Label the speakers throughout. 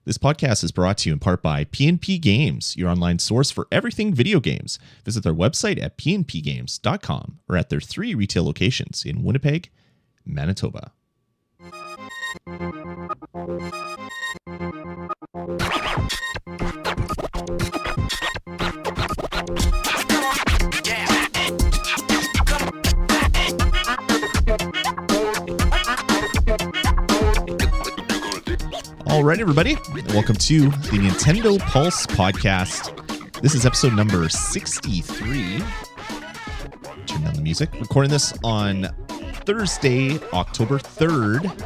Speaker 1: This podcast is brought to you in part by P&P Games, your online source for everything video games. Visit their website at pnpgames.com or at their 3 retail locations in Winnipeg, Manitoba. All right, everybody. Welcome to the Nintendo Pulse podcast. This is episode number 63. Turn down the music. Recording this on Thursday, October 3rd.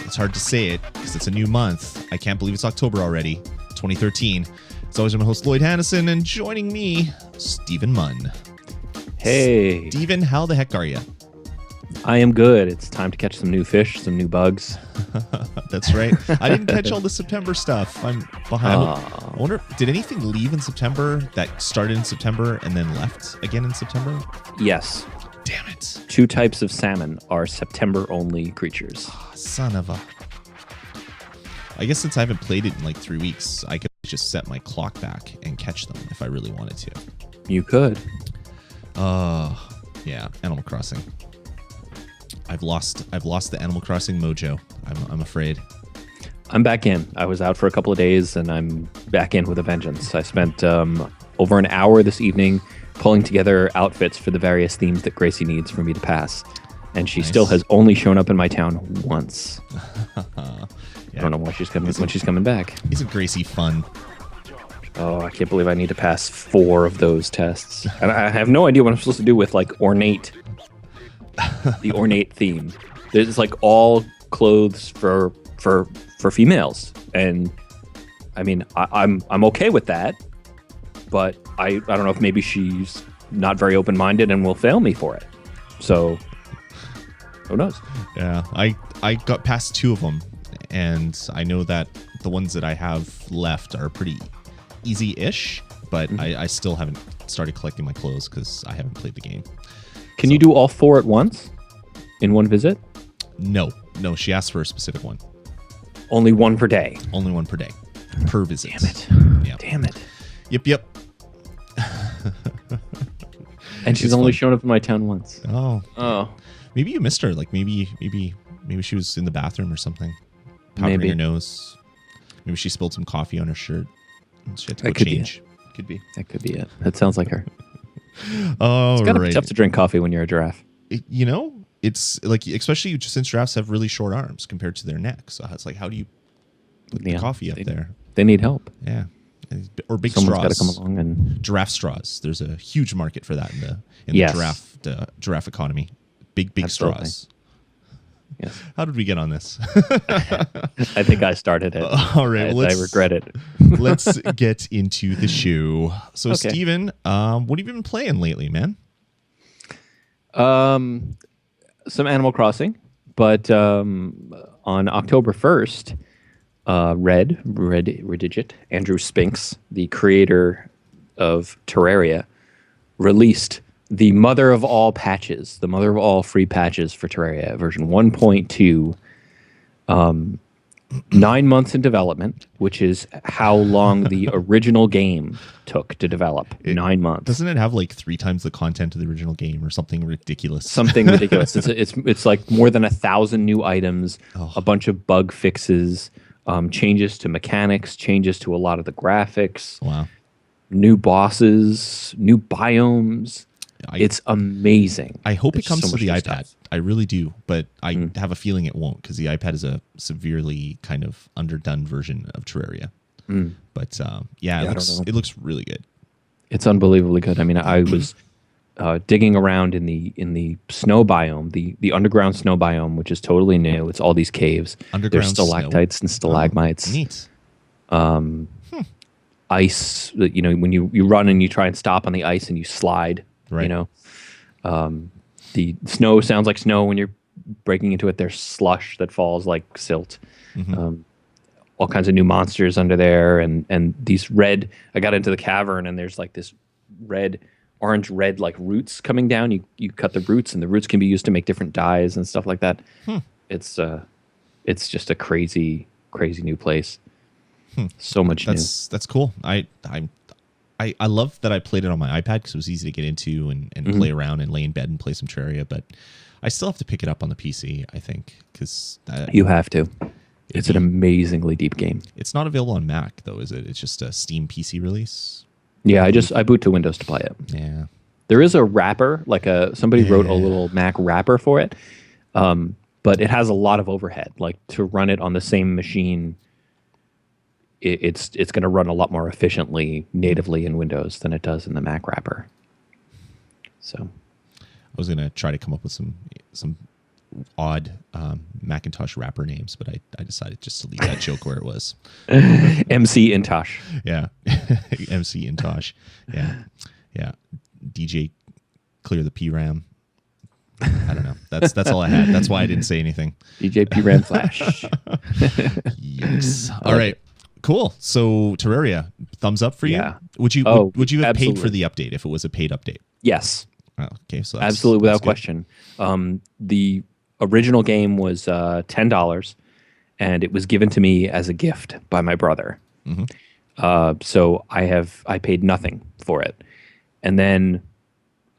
Speaker 1: It's hard to say it because it's a new month. I can't believe it's October already, 2013. As always, I'm my host, Lloyd Hannison, and joining me, Stephen Munn.
Speaker 2: Hey.
Speaker 1: Stephen, how the heck are you?
Speaker 2: I am good. It's time to catch some new fish, some new bugs.
Speaker 1: That's right. I didn't catch all the September stuff. I'm behind. I wonder, did anything leave in September that started in September and then left again in September?
Speaker 2: Yes.
Speaker 1: Damn it.
Speaker 2: 2 types of salmon are September-only creatures.
Speaker 1: Oh, son of a... I guess since I haven't played it in like 3 weeks, I could just set my clock back and catch them if I really wanted to.
Speaker 2: You could.
Speaker 1: Yeah, Animal Crossing. I've lost the Animal Crossing mojo. I'm afraid.
Speaker 2: I'm back in. I was out for a couple of days, and I'm back in with a vengeance. I spent over an hour this evening pulling together outfits for the various themes that Gracie needs for me to pass. And she still has only shown up in my town once. Yeah. I don't know why she's coming when she's coming back.
Speaker 1: Isn't Gracie fun?
Speaker 2: Oh, I can't believe I need to pass 4 of those tests. And I have no idea what I'm supposed to do with like the ornate theme. There's like all clothes for females, and I mean I'm okay with that, but I don't know if maybe she's not very open-minded and will fail me for it. So who knows?
Speaker 1: Yeah, I got past 2 of them, and I know that the ones that I have left are pretty easy-ish, but I still haven't started collecting my clothes because I haven't played the game.
Speaker 2: Can you do all 4 at once in one visit?
Speaker 1: No, she asked for a specific one.
Speaker 2: Only 1 per day.
Speaker 1: Only 1 per day, per visit.
Speaker 2: Damn it!
Speaker 1: Yep.
Speaker 2: Damn it!
Speaker 1: Yep.
Speaker 2: And she's only shown up in my town once.
Speaker 1: Oh. Maybe you missed her. Like maybe she was in the bathroom or something, powdering her nose. Maybe she spilled some coffee on her shirt. She had to go change. Could be.
Speaker 2: That could be it. That sounds like her.
Speaker 1: Oh,
Speaker 2: it's gotta be tough to drink coffee when you're a giraffe.
Speaker 1: It's like, especially since giraffes have really short arms compared to their necks. So it's like, how do you put the coffee up there?
Speaker 2: They need help.
Speaker 1: Yeah, or big
Speaker 2: Someone's
Speaker 1: straws.
Speaker 2: Got to come along and
Speaker 1: giraffe straws. There's a huge market for that in the giraffe economy. Big
Speaker 2: Absolutely.
Speaker 1: straws.
Speaker 2: Yes.
Speaker 1: How did we get on this?
Speaker 2: I think I started it.
Speaker 1: All right.
Speaker 2: I regret it.
Speaker 1: Let's get into the show. So, okay. Steven, what have you been playing lately, man?
Speaker 2: Some Animal Crossing, but on October 1st, Redigit, Andrew Spinks, the creator of Terraria, released the mother of all patches, the mother of all free patches for Terraria, version 1.2. 9 months in development, which is how long the original game took to develop. 9 months.
Speaker 1: Doesn't it have like 3 times the content of the original game or something ridiculous?
Speaker 2: Something ridiculous. It's like more than 1,000 new items, a bunch of bug fixes, changes to mechanics, changes to a lot of the graphics.
Speaker 1: Wow.
Speaker 2: New bosses, new biomes. It's amazing.
Speaker 1: I hope it comes to the iPad. Stuff. I really do, but I have a feeling it won't because the iPad is a severely kind of underdone version of Terraria. But it looks really good.
Speaker 2: It's unbelievably good. I mean, I was digging around in the snow biome, the underground snow biome, which is totally new. It's all these caves.
Speaker 1: Underground
Speaker 2: There's stalactites and stalagmites.
Speaker 1: Neat.
Speaker 2: Ice. When you run and you try and stop on the ice and you slide.
Speaker 1: Right.
Speaker 2: The snow sounds like snow when you're breaking into it. There's slush that falls like silt. All kinds of new monsters under there, and these red. I got into the cavern, and there's like this orange red like roots coming down. You cut the roots, and the roots can be used to make different dyes and stuff like that. It's just a crazy new place. So much new.
Speaker 1: That's cool. I love that I played it on my iPad because it was easy to get into and play around and lay in bed and play some Terraria. But I still have to pick it up on the PC, I think, because
Speaker 2: You have to. It's an amazingly deep game.
Speaker 1: It's not available on Mac though, is it? It's just a Steam PC release.
Speaker 2: Yeah, I boot to Windows to play it.
Speaker 1: Yeah.
Speaker 2: There is a wrapper, somebody wrote a little Mac wrapper for it, but it has a lot of overhead. Like to run it on the same machine, it's going to run a lot more efficiently natively in Windows than it does in the Mac wrapper. So,
Speaker 1: I was going to try to come up with some odd Macintosh wrapper names, but I decided just to leave that joke where it was.
Speaker 2: MC Intosh.
Speaker 1: Yeah, MC Intosh. Yeah. DJ Clear the PRAM. I don't know. That's all I had. That's why I didn't say anything.
Speaker 2: DJ PRAM Flash.
Speaker 1: Yikes. All right. Cool. So Terraria, thumbs up for you?
Speaker 2: Yeah.
Speaker 1: Would you have
Speaker 2: absolutely.
Speaker 1: paid for the update if it was a paid update?
Speaker 2: Yes.
Speaker 1: Oh, okay. So
Speaker 2: absolutely without
Speaker 1: good.
Speaker 2: question. The original game was $10, and it was given to me as a gift by my brother. So I paid nothing for it. And then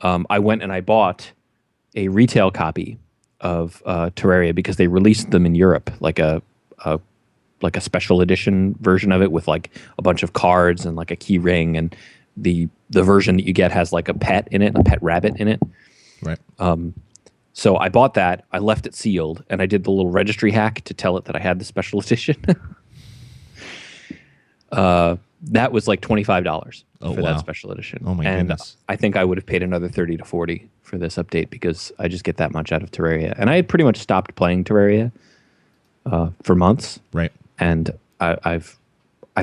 Speaker 2: I went and I bought a retail copy of Terraria because they released them in Europe, like a special edition version of it with like a bunch of cards and like a key ring, and the version that you get has like a pet in it, a pet rabbit in it.
Speaker 1: Right.
Speaker 2: So I bought that. I left it sealed, and I did the little registry hack to tell it that I had the special edition. That was like $25 for that special edition.
Speaker 1: Oh my goodness!
Speaker 2: I think I would have paid another $30 to $40 for this update because I just get that much out of Terraria, and I had pretty much stopped playing Terraria for months.
Speaker 1: Right.
Speaker 2: And I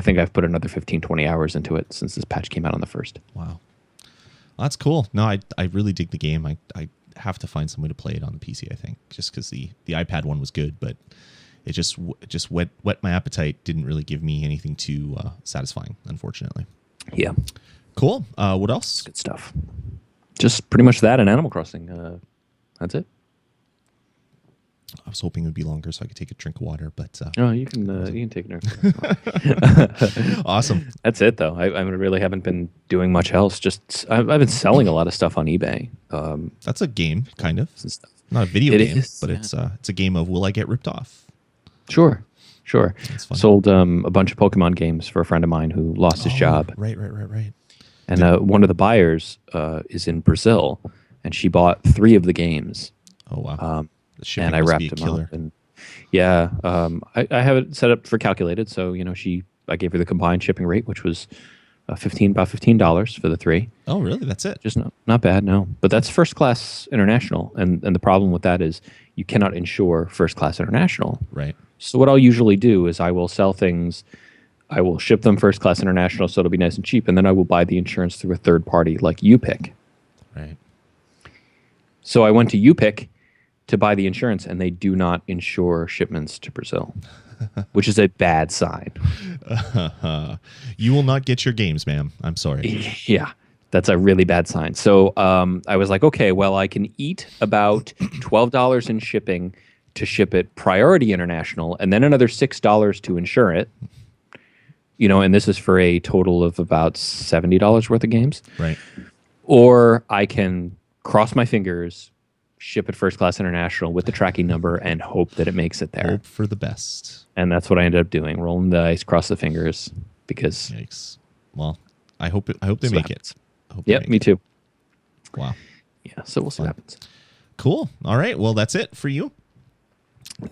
Speaker 2: think I've put another 15, 20 hours into it since this patch came out on the 1st.
Speaker 1: Wow. Well, that's cool. No, I really dig the game. I have to find some way to play it on the PC, I think, just because the iPad one was good, but it just whet my appetite. Didn't really give me anything too satisfying, unfortunately.
Speaker 2: Yeah.
Speaker 1: Cool. What else?
Speaker 2: Good stuff. Just pretty much that and Animal Crossing. That's it.
Speaker 1: I was hoping it would be longer so I could take a drink of water, but
Speaker 2: you can take it.
Speaker 1: Awesome.
Speaker 2: That's it, though. I really haven't been doing much else. Just I've been selling a lot of stuff on eBay.
Speaker 1: That's a game, kind of. Not a video game, but
Speaker 2: yeah.
Speaker 1: it's a game of will I get ripped off?
Speaker 2: Sure.
Speaker 1: That's fun.
Speaker 2: Sold a bunch of Pokemon games for a friend of mine who lost his job.
Speaker 1: Right.
Speaker 2: And one of the buyers is in Brazil, and she bought 3 of the games.
Speaker 1: Oh wow!
Speaker 2: And I wrapped them up. And yeah, I have it set up for calculated. So I gave her the combined shipping rate, which was about $15 for the 3.
Speaker 1: Oh really? That's it?
Speaker 2: Just not bad, no. But that's first class international, and the problem with that is you cannot insure first class international.
Speaker 1: Right.
Speaker 2: So what I'll usually do is I will sell things. I will ship them first class international, so it'll be nice and cheap, and then I will buy the insurance through a third party like UPIC.
Speaker 1: Right.
Speaker 2: So I went to UPIC to buy the insurance, and they do not insure shipments to Brazil, which is a bad sign.
Speaker 1: You will not get your games, ma'am. I'm sorry.
Speaker 2: Yeah, that's a really bad sign. So I was like, okay, well, I can eat about $12 in shipping to ship it priority international, and then another $6 to insure it. And this is for a total of about $70 worth of games.
Speaker 1: Right.
Speaker 2: Or I can cross my fingers, ship it first class international with the tracking number, and hope that it makes it there.
Speaker 1: Hope for the best.
Speaker 2: And that's what I ended up doing, rolling the dice, cross the fingers, because...
Speaker 1: Yikes. Well, I hope they make it.
Speaker 2: Yep, me too.
Speaker 1: Wow.
Speaker 2: Yeah, so we'll see what happens.
Speaker 1: Cool. All right. Well, that's it for you.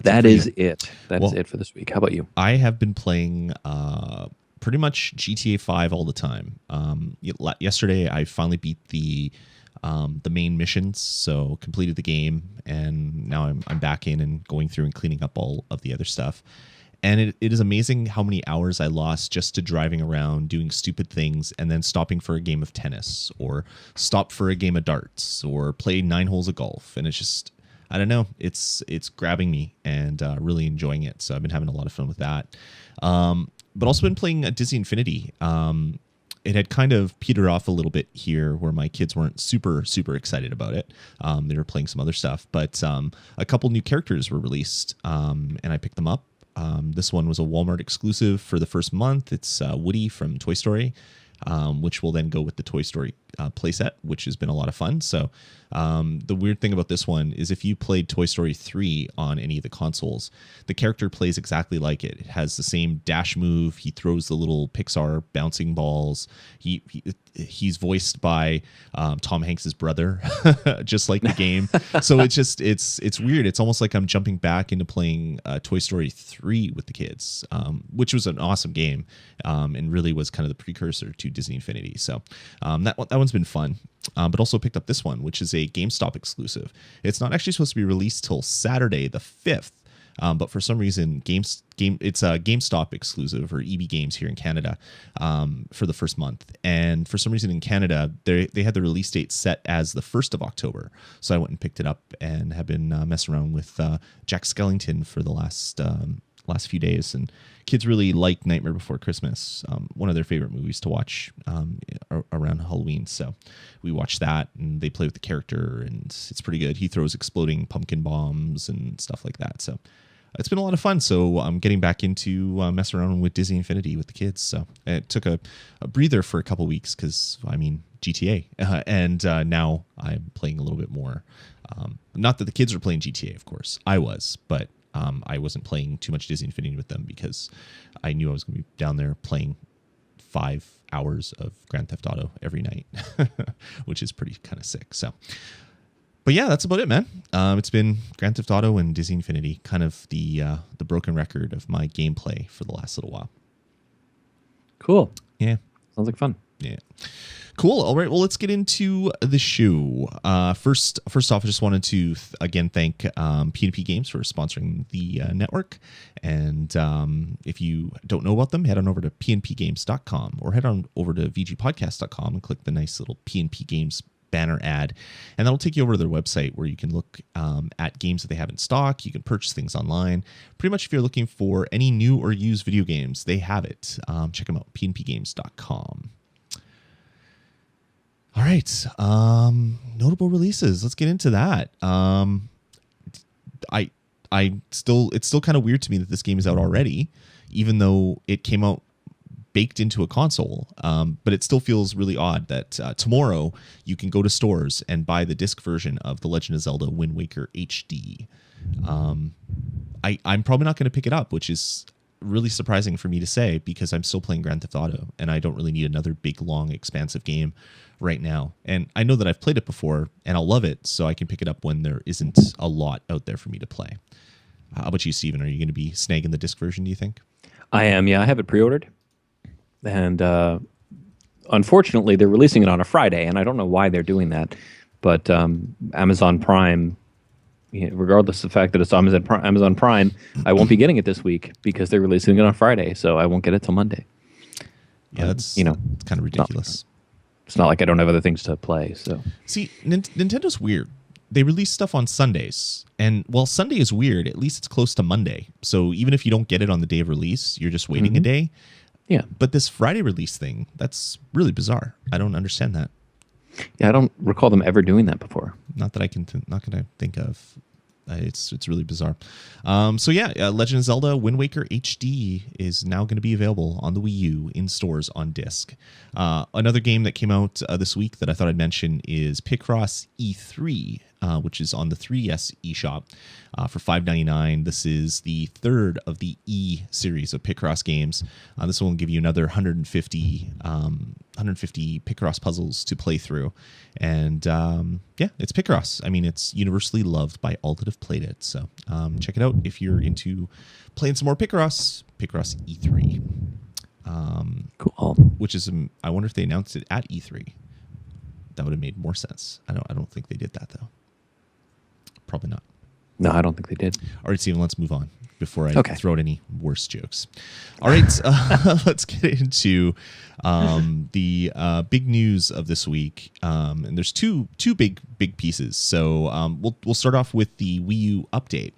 Speaker 2: That is it. That is it for this week. How about you?
Speaker 1: I have been playing pretty much GTA 5 all the time. Yesterday, I finally beat the main missions, so completed the game, and now I'm back in and going through and cleaning up all of the other stuff. And it is amazing how many hours I lost just to driving around, doing stupid things, and then stopping for a game of tennis, or stop for a game of darts, or play 9 holes of golf. And it's just... I don't know. It's grabbing me and really enjoying it. So I've been having a lot of fun with that. But also been playing Disney Infinity. It had kind of petered off a little bit here where my kids weren't super, super excited about it. They were playing some other stuff. But a couple new characters were released and I picked them up. This one was a Walmart exclusive for the first month. It's Woody from Toy Story, which will then go with the Toy Story playset, which has been a lot of fun. So the weird thing about this one is if you played Toy Story 3 on any of the consoles, the character plays exactly like it. It has the same dash move. He throws the little Pixar bouncing balls. He's voiced by Tom Hanks's brother, just like the game. So it's weird. It's almost like I'm jumping back into playing Toy Story 3 with the kids, which was an awesome game, and really was kind of the precursor to Disney Infinity. So that one's been fun. But also picked up this one, which is a GameStop exclusive. It's not actually supposed to be released till Saturday the 5th. But for some reason, it's a GameStop exclusive, or EB Games here in Canada, for the first month. And for some reason in Canada, they had the release date set as the 1st of October. So I went and picked it up and have been messing around with Jack Skellington for the last few days. And kids really like Nightmare Before Christmas, one of their favorite movies to watch around Halloween. So we watched that, and they play with the character, and it's pretty good. He throws exploding pumpkin bombs and stuff like that. So it's been a lot of fun. So I'm getting back into messing around with Disney Infinity with the kids. So it took a breather for a couple weeks because, GTA. And now I'm playing a little bit more. Not that the kids were playing GTA, of course. I was, but I wasn't playing too much Disney Infinity with them because I knew I was going to be down there playing 5 hours of Grand Theft Auto every night, which is pretty kind of sick. So, but yeah, that's about it, man. It's been Grand Theft Auto and Disney Infinity, kind of the broken record of my gameplay for the last little while.
Speaker 2: Cool.
Speaker 1: Yeah.
Speaker 2: Sounds like fun.
Speaker 1: Yeah. Cool. All right. Well, let's get into the show. First off, I just wanted to again thank P&P Games for sponsoring the network. And if you don't know about them, head on over to pnpgames.com or head on over to vgpodcast.com and click the nice little P&P Games banner ad, and that'll take you over to their website where you can look at games that they have in stock. You can purchase things online. Pretty much if you're looking for any new or used video games, they have it. Check them out, pnpgames.com. All right. Notable releases. Let's get into that. It's still kind of weird to me that this game is out already, even though it came out baked into a console. But it still feels really odd that tomorrow you can go to stores and buy the disc version of The Legend of Zelda Wind Waker HD. I'm probably not going to pick it up, which is really surprising for me to say because I'm still playing Grand Theft Auto and I don't really need another big, long, expansive game right now. And I know that I've played it before and I'll love it, so I can pick it up when there isn't a lot out there for me to play. How about you, Steven? Are you going to be snagging the disc version, do you think?
Speaker 2: I am, yeah. I have it pre-ordered. And unfortunately, they're releasing it on a Friday, and I don't know why they're doing that. But Amazon Prime, regardless of the fact that it's Amazon Prime, I won't be getting it this week because they're releasing it on Friday, so I won't get it till Monday.
Speaker 1: Yeah, that's it's kind of ridiculous.
Speaker 2: It's not like I don't have other things to play. So
Speaker 1: see, Nintendo's weird. They release stuff on Sundays, and while Sunday is weird, at least it's close to Monday. So even if you don't get it on the day of release, you're just waiting a day.
Speaker 2: Yeah.
Speaker 1: But this Friday release thing, that's really bizarre. I don't understand that.
Speaker 2: Yeah, I don't recall them ever doing that before.
Speaker 1: Not that I can, not going to think of. It's really bizarre. So yeah, Legend of Zelda Wind Waker HD is now going to be available on the Wii U in stores on disc. Another game that came out this week that I thought I'd mention is Picross E3, which is on the 3DS eShop for $5.99. This is the third of the E series of Picross games. This one will give you another 150 Picross puzzles to play through. And yeah, it's Picross. I mean, it's universally loved by all that have played it. So check it out if you're into playing some more Picross. Picross E3.
Speaker 2: Cool.
Speaker 1: Which is, I wonder if they announced it at E3. That would have made more sense. I don't think they did that though. Probably not.
Speaker 2: No, I don't think they did.
Speaker 1: All right, Steven, let's move on before I throw out any worse jokes. All right, let's get into the big news of this week. And there's two big pieces. So we'll start off with the Wii U update.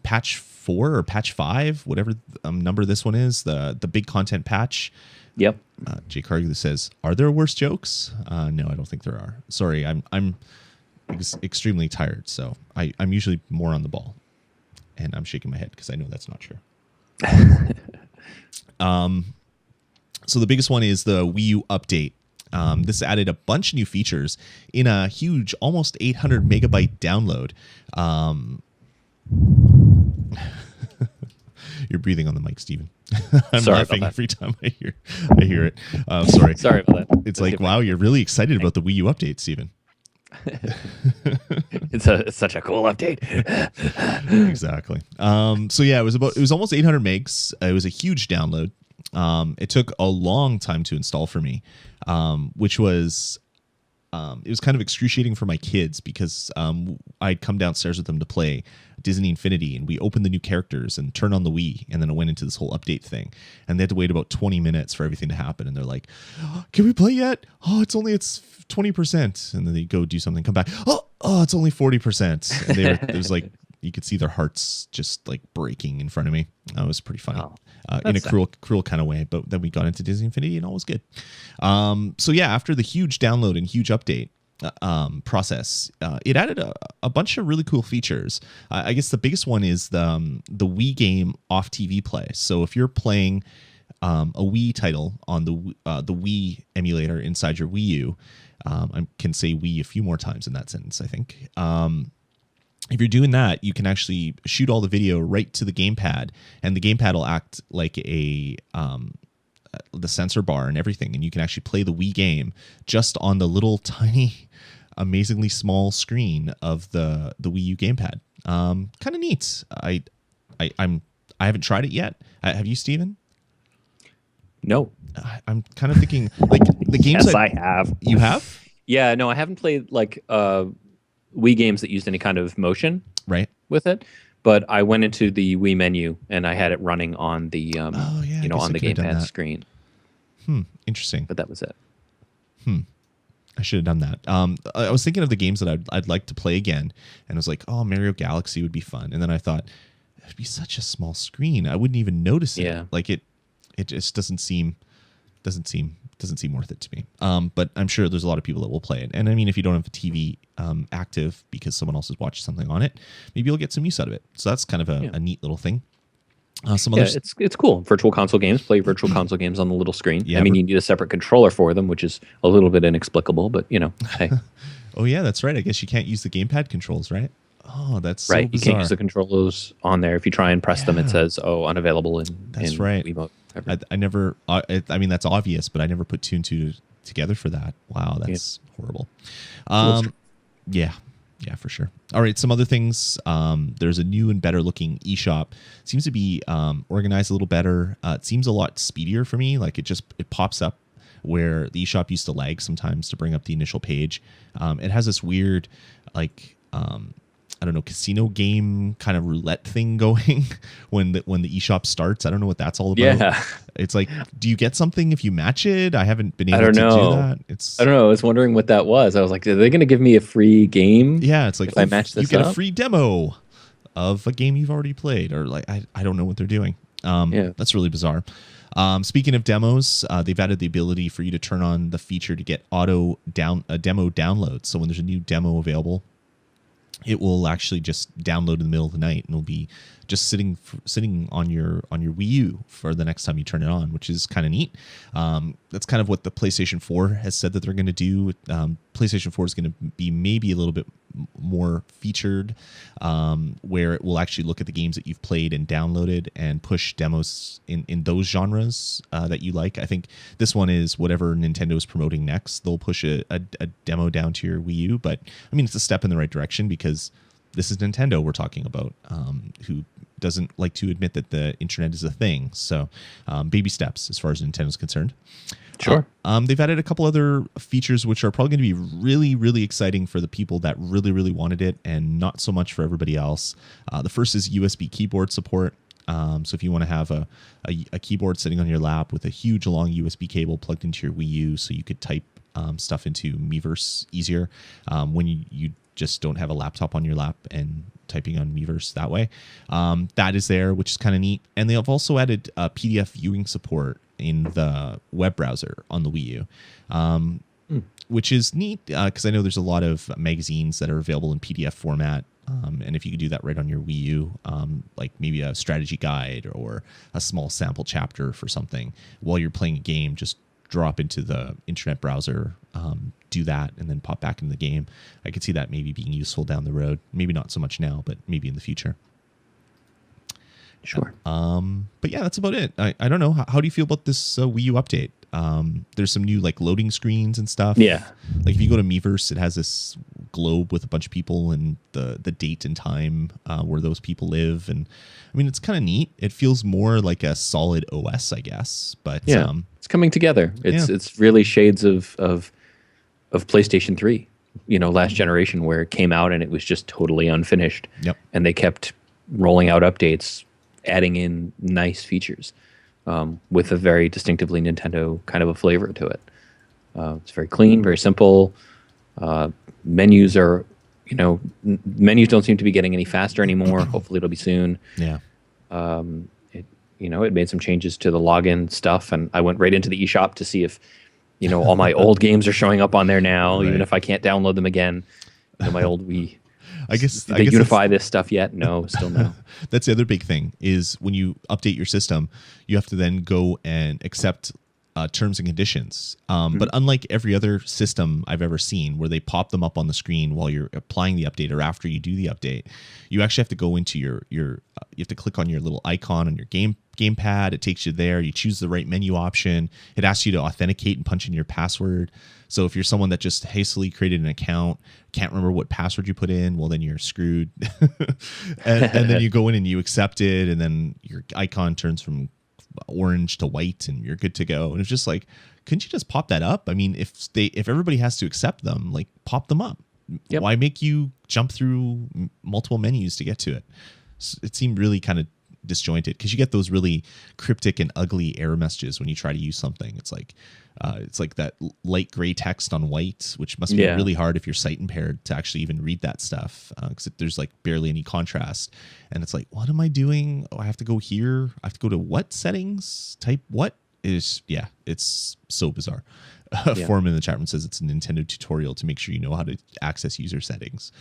Speaker 1: Patch 4 or patch 5, whatever number this one is, the big content patch.
Speaker 2: Yep.
Speaker 1: Jay Cargill says, "Are there worse jokes?" No, I don't think there are. Sorry, I'm extremely tired, so I'm usually more on the ball, and I'm shaking my head because I know that's not true. So the biggest one is the Wii U update. This added a bunch of new features in a huge, almost 800 megabyte download. You're breathing on the mic, Steven. I'm
Speaker 2: Sorry
Speaker 1: laughing
Speaker 2: about that.
Speaker 1: every time I hear it. Sorry.
Speaker 2: Sorry about that.
Speaker 1: It's like, wow, you're really excited about the Wii U update, Steven.
Speaker 2: It's such a cool update.
Speaker 1: Exactly. So yeah, it was almost 800 megs. It was a huge download. It took a long time to install for me, which was it was kind of excruciating for my kids because I'd come downstairs with them to play Disney Infinity, and we opened the new characters and turned on the Wii, and then it went into this whole update thing, and they had to wait about 20 minutes for everything to happen, and they're like, oh, can we play yet? Oh, it's 20%. And then they go do something, come back, oh, it's only 40%. And it was like, you could see their hearts just like breaking in front of me. That was pretty funny. In a cruel kind of way. But then we got into Disney Infinity and all was good. So yeah, after the huge download and huge update process, it added a bunch of really cool features. I guess the biggest one is the Wii game off TV play. So if you're playing a Wii title on the Wii emulator inside your Wii U, I can say Wii a few more times in that sentence, I think. If you're doing that, you can actually shoot all the video right to the gamepad, and the gamepad will act like the sensor bar and everything, and you can actually play the Wii game just on the little tiny, amazingly small screen of the Wii U gamepad. Kind of neat. I haven't tried it yet. Have you, Steven?
Speaker 2: No.
Speaker 1: I'm kind of thinking like the games.
Speaker 2: Yes, I have.
Speaker 1: You have?
Speaker 2: Yeah, no, I haven't played like Wii games that used any kind of motion with it, but I went into the Wii menu and I had it running on the on the gamepad screen.
Speaker 1: Interesting.
Speaker 2: But that was it.
Speaker 1: I should have done that. I was thinking of the games that I'd like to play again, and I was like, oh, Mario Galaxy would be fun. And then I thought it'd be such a small screen, I wouldn't even notice it.
Speaker 2: Yeah.
Speaker 1: Like it just doesn't seem worth it to me. But I'm sure there's a lot of people that will play it. And I mean, if you don't have a TV active because someone else has watched something on it, maybe you'll get some use out of it. So that's kind of a neat little thing.
Speaker 2: It's cool. Virtual console games, play virtual console games on the little screen. Yeah, I mean, you need a separate controller for them, which is a little bit inexplicable, but hey.
Speaker 1: Oh yeah, that's right. I guess you can't use the gamepad controls, right? Oh, that's so
Speaker 2: right.
Speaker 1: bizarre.
Speaker 2: You can't use the controllers on there. If you try and press them, it says, unavailable in Wiimote.
Speaker 1: I never, I mean, that's obvious, but I never put two and two together for that. Wow, that's horrible. Yeah, for sure. All right, some other things. There's a new and better looking eShop. It seems to be organized a little better. It seems a lot speedier for me. Like it pops up where the eShop used to lag sometimes to bring up the initial page. It has this weird, like, I don't know, casino game kind of roulette thing going when the eShop starts. I don't know what that's all about.
Speaker 2: Yeah.
Speaker 1: It's like, do you get something if you match it? I haven't been able to do that.
Speaker 2: I don't know. I was wondering what that was. I was like, are they going to give me a free game?
Speaker 1: Yeah, it's like,
Speaker 2: if I match this
Speaker 1: you get a free demo of a game you've already played, or like, I don't know what they're doing. That's really bizarre. Speaking of demos, they've added the ability for you to turn on the feature to get demo downloads. So when there's a new demo available, it will actually just download in the middle of the night, and it'll be just sitting on your Wii U for the next time you turn it on, which is kind of neat. That's kind of what the PlayStation 4 has said that they're going to do. PlayStation 4 is going to be maybe a little bit more featured, where it will actually look at the games that you've played and downloaded and push demos in those genres that you like. I think this one is whatever Nintendo is promoting next. They'll push a demo down to your Wii U, but I mean, it's a step in the right direction because this is Nintendo we're talking about, who doesn't like to admit that the internet is a thing. So baby steps as far as Nintendo's concerned.
Speaker 2: Sure.
Speaker 1: They've added a couple other features which are probably going to be really, really exciting for the people that really, really wanted it and not so much for everybody else. The first is USB keyboard support. So if you want to have a keyboard sitting on your lap with a huge long USB cable plugged into your Wii U so you could type stuff into Miiverse easier when you just don't have a laptop on your lap and typing on Miiverse that way. That is there, which is kind of neat. And they have also added PDF viewing support in the web browser on the Wii U, which is neat because I know there's a lot of magazines that are available in PDF format And if you could do that right on your Wii U, like maybe a strategy guide or a small sample chapter for something while you're playing a game, just drop into the internet browser, do that, and then pop back in the game. I could see that maybe being useful down the road. Maybe not so much now, but maybe in the future.
Speaker 2: Sure.
Speaker 1: But yeah, that's about it. I don't know. How do you feel about this Wii U update? There's some new like loading screens and stuff.
Speaker 2: Yeah.
Speaker 1: Like if you go to Miiverse, it has this globe with a bunch of people and the date and time where those people live. And I mean, it's kind of neat. It feels more like a solid OS, I guess. But
Speaker 2: yeah, it's coming together. It's really shades of PlayStation 3, last generation, where it came out and it was just totally unfinished.
Speaker 1: Yep.
Speaker 2: And they kept rolling out updates, adding in nice features with a very distinctively Nintendo kind of a flavor to it. It's very clean, very simple. Menus are, menus don't seem to be getting any faster anymore. Hopefully it'll be soon.
Speaker 1: Yeah.
Speaker 2: It made some changes to the login stuff, and I went right into the eShop to see if, all my old games are showing up on there now,
Speaker 1: right.
Speaker 2: Even if I can't download them again. My old Wii.
Speaker 1: I guess
Speaker 2: Did they unify this stuff yet? No, still no.
Speaker 1: That's the other big thing is when you update your system, you have to then go and accept terms and conditions. But unlike every other system I've ever seen where they pop them up on the screen while you're applying the update or after you do the update, you actually have to go into your you have to click on your little icon on your gamepad. It takes you there. You choose the right menu option. It asks you to authenticate and punch in your password. So if you're someone that just hastily created an account, can't remember what password you put in, well, then you're screwed. and then you go in and you accept it, and then your icon turns from orange to white and you're good to go. And it's just like, couldn't you just pop that up? I mean, if everybody has to accept them, like pop them up. Yep. Why make you jump through multiple menus to get to it? It seemed really kind of disjointed because you get those really cryptic and ugly error messages when you try to use something. It's like that light gray text on white, which must be really hard if you're sight impaired to actually even read that stuff because there's like barely any contrast. And it's like, what am I doing? Oh, I have to go here. I have to go to what settings? Type what? It's so bizarre. Forum in the chat room says it's a Nintendo tutorial to make sure you know how to access user settings.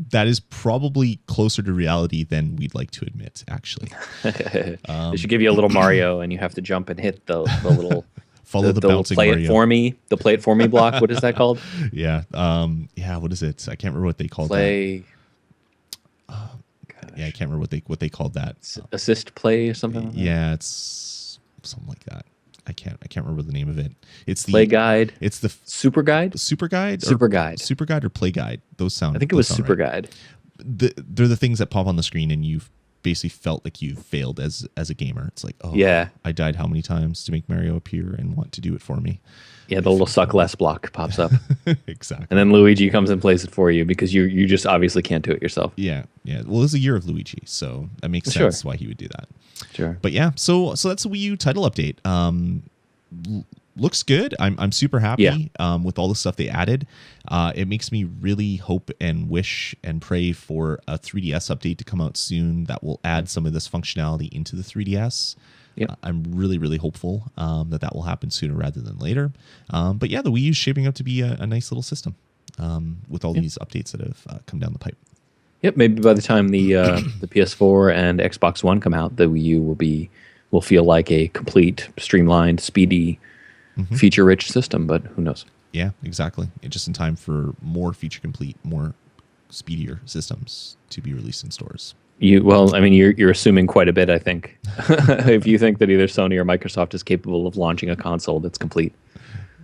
Speaker 1: That is probably closer to reality than we'd like to admit, actually. They
Speaker 2: should give you a little Mario, and you have to jump and hit the little
Speaker 1: follow the bouncing
Speaker 2: play
Speaker 1: Mario.
Speaker 2: The play it for me block. What is that called?
Speaker 1: Yeah. What is it? I can't remember what they called
Speaker 2: that.
Speaker 1: Yeah, I can't remember what they called that.
Speaker 2: Assist play or something. Like
Speaker 1: that? It's something like that. I can't remember the name of it. It's the
Speaker 2: play guide.
Speaker 1: It's the
Speaker 2: super guide.
Speaker 1: Super guide.
Speaker 2: Super guide.
Speaker 1: Super guide or play guide. Those sound.
Speaker 2: I think it was super
Speaker 1: right.
Speaker 2: guide.
Speaker 1: They're the things that pop on the screen, and you've basically felt like you've failed as a gamer. It's like, oh yeah, I died how many times to make Mario appear and want to do it for me.
Speaker 2: Yeah, the little suck less block pops up.
Speaker 1: Exactly.
Speaker 2: And then Luigi comes and plays it for you because you just obviously can't do it yourself.
Speaker 1: Yeah. Well, it was a year of Luigi, so that makes sense why he would do that.
Speaker 2: Sure.
Speaker 1: But yeah, so that's a Wii U title update. Looks good. I'm super happy with all the stuff they added. It makes me really hope and wish and pray for a 3DS update to come out soon that will add some of this functionality into the 3DS. Yep. I'm really, really hopeful that will happen sooner rather than later. But yeah, the Wii U is shaping up to be a nice little system with all these updates that have come down the pipe.
Speaker 2: Yep. Maybe by the time the PS4 and Xbox One come out, the Wii U will feel like a complete, streamlined, speedy, feature-rich system. But who knows?
Speaker 1: Yeah, exactly. Just in time for more feature-complete, more speedier systems to be released in stores.
Speaker 2: You're assuming quite a bit, I think, if you think that either Sony or Microsoft is capable of launching a console that's complete.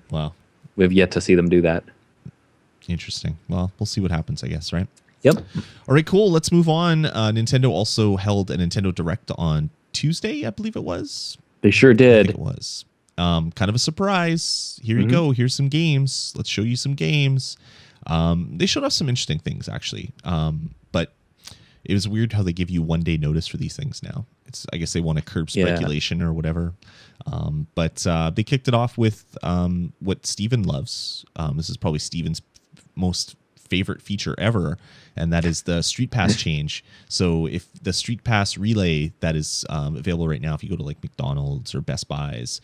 Speaker 1: Wow.
Speaker 2: We've yet to see them do that.
Speaker 1: Interesting. Well, we'll see what happens, I guess, right?
Speaker 2: Yep.
Speaker 1: All right, cool. Let's move on. Nintendo also held a Nintendo Direct on Tuesday, I believe it was.
Speaker 2: They sure did.
Speaker 1: I think it was. Kind of a surprise. Here you go. Here's some games. Let's show you some games. They showed us some interesting things, actually. But it was weird how they give you 1 day notice for these things now. I guess they want to curb speculation or whatever. But they kicked it off with what Steven loves. This is probably Steven's most favorite feature ever, and that is the Street Pass change. So if the Street Pass relay that is available right now, if you go to like McDonald's or Best Buys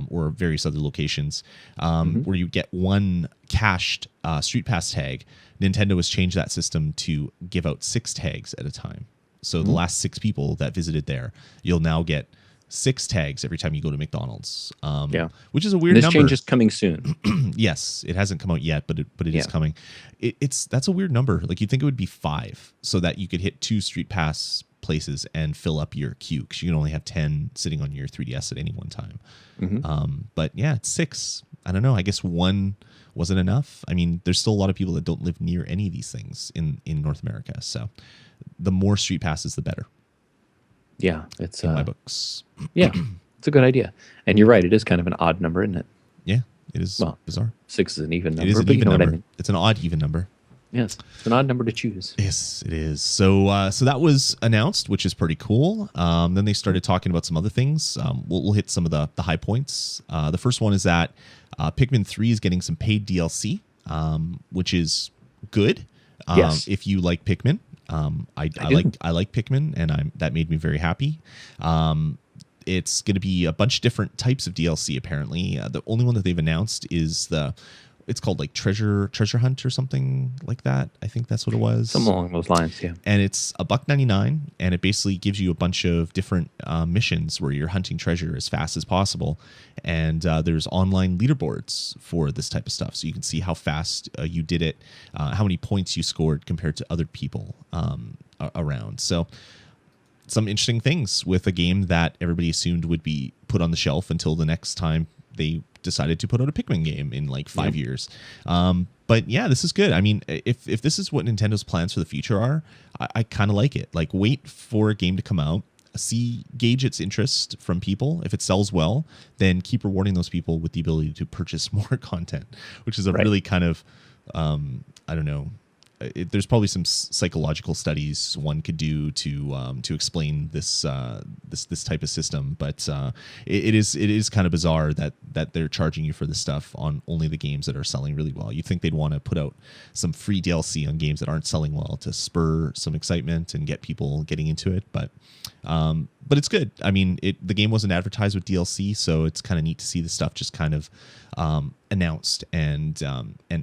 Speaker 1: or various other locations, where you get one cached Street Pass tag, Nintendo has changed that system to give out 6 tags at a time. So the last 6 people that visited there, you'll now get 6 tags every time you go to McDonald's. Which is a weird number.
Speaker 2: This change is coming soon.
Speaker 1: Yes, it hasn't come out yet, but it is coming. That's a weird number. Like you'd think it would be 5, so that you could hit 2 Street Pass places and fill up your queue, because you can only have 10 sitting on your 3DS at any one time. But yeah, it's 6. I don't know. I guess 1 wasn't enough. I mean, there's still a lot of people that don't live near any of these things in North America. So the more Street Passes, the better.
Speaker 2: Yeah, it's
Speaker 1: in my books.
Speaker 2: Yeah, it's a good idea. And you're right, it is kind of an odd number, isn't it?
Speaker 1: Yeah, it is bizarre.
Speaker 2: 6 is an even number.
Speaker 1: It is an
Speaker 2: but
Speaker 1: even
Speaker 2: you know
Speaker 1: number.
Speaker 2: What I mean.
Speaker 1: It's an odd even number.
Speaker 2: Yes, it's an odd number to choose.
Speaker 1: Yes, it is. So so that was announced, which is pretty cool. Then they started talking about some other things. We'll hit some of the high points. The first one is that Pikmin 3 is getting some paid DLC, which is good.
Speaker 2: Yes.
Speaker 1: If you like Pikmin. I like Pikmin, and that made me very happy. It's going to be a bunch of different types of DLC. Apparently, the only one that they've announced is it's called like treasure hunt or something like that. I think that's what it was.
Speaker 2: Something along those lines, yeah.
Speaker 1: And it's $1.99, and it basically gives you a bunch of different missions where you're hunting treasure as fast as possible. And there's online leaderboards for this type of stuff, so you can see how fast you did it, how many points you scored compared to other people around. So some interesting things with a game that everybody assumed would be put on the shelf until the next time they decided to put out a Pikmin game in like 5 years. But yeah, this is good. I mean, if this is what Nintendo's plans for the future are, I kind of like it. Like, wait for a game to come out, gauge its interest from people. If it sells well, then keep rewarding those people with the ability to purchase more content, which is a really kind of, I don't know. There's probably some psychological studies one could do to explain this type of system, but it is kind of bizarre that they're charging you for this stuff on only the games that are selling really well. You'd think they'd want to put out some free DLC on games that aren't selling well to spur some excitement and get people getting into it, but it's good. I mean, the game wasn't advertised with DLC, so it's kind of neat to see the stuff just kind of announced and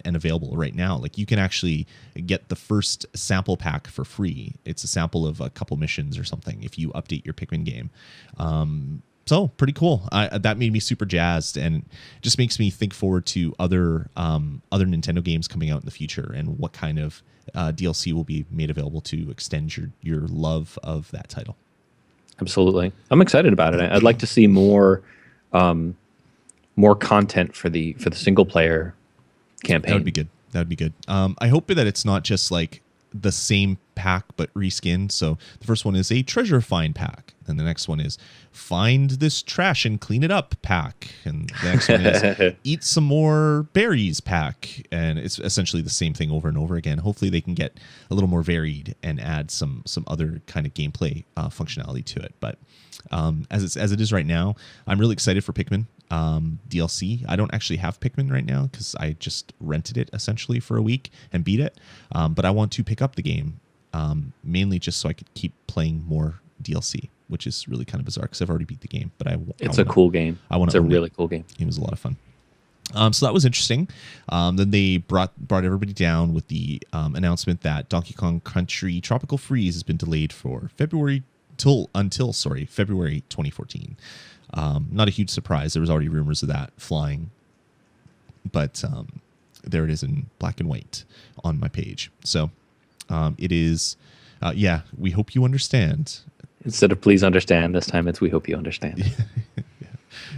Speaker 1: available right now. Like, you can actually get the first sample pack for free. It's a sample of a couple missions or something if you update your Pikmin game. So pretty cool. That made me super jazzed, and just makes me think forward to other Nintendo games coming out in the future and what kind of DLC will be made available to extend your love of that title.
Speaker 2: Absolutely, I'm excited about it. I'd like to see more content for the single player campaign.
Speaker 1: That would be good. I hope that it's not just like the same pack but reskinned. So the first one is a treasure find pack, and the next one is find this trash and clean it up pack, and the next one is eat some more berries pack, and it's essentially the same thing over and over again. Hopefully they can get a little more varied and add some other kind of gameplay functionality to it. But as it is right now, I'm really excited for Pikmin DLC. I don't actually have Pikmin right now because I just rented it essentially for a week and beat it. But I want to pick up the game mainly just so I could keep playing more DLC, which is really kind of bizarre because I've already beat the game. But
Speaker 2: it's a cool game. It's a really cool game.
Speaker 1: It was a lot of fun. So that was interesting. Then they brought everybody down with the announcement that Donkey Kong Country Tropical Freeze has been delayed for February 2014. Not a huge surprise. There was already rumors of that flying, but there it is in black and white on my page. So it is, we hope you understand.
Speaker 2: Instead of please understand, this time it's we hope you understand.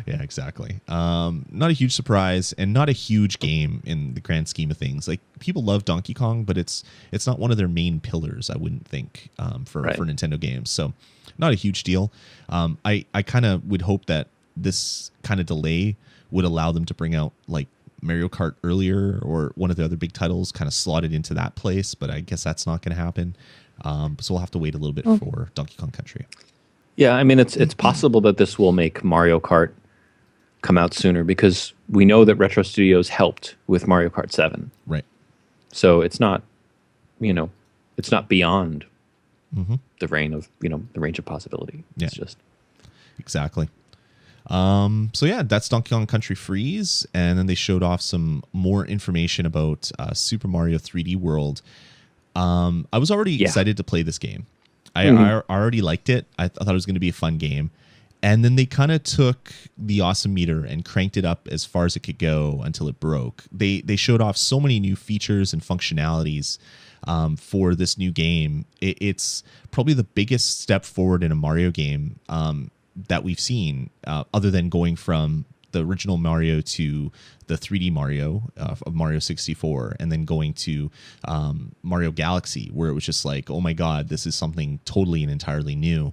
Speaker 1: Yeah, exactly. Not a huge surprise, and not a huge game in the grand scheme of things. Like, people love Donkey Kong, but it's not one of their main pillars, I wouldn't think, for Nintendo games. So not a huge deal. I kind of would hope that this kind of delay would allow them to bring out like Mario Kart earlier, or one of the other big titles kind of slotted into that place, but I guess that's not going to happen. So we'll have to wait a little bit for Donkey Kong Country.
Speaker 2: Yeah, I mean, it's possible that this will make Mario Kart come out sooner, because we know that Retro Studios helped with Mario Kart 7.
Speaker 1: Right.
Speaker 2: So it's not, it's not beyond the range of possibility.
Speaker 1: Yeah.
Speaker 2: It's just
Speaker 1: exactly. So yeah, that's Donkey Kong Country Freeze, and then they showed off some more information about Super Mario 3D World. I was already excited to play this game. I already liked it. I thought it was going to be a fun game. And then they kind of took the awesome meter and cranked it up as far as it could go until it broke. They showed off so many new features and functionalities for this new game. It's probably the biggest step forward in a Mario game that we've seen, other than going from the original Mario to the 3D Mario of Mario 64, and then going to Mario Galaxy, where it was just like, oh my God, this is something totally and entirely new.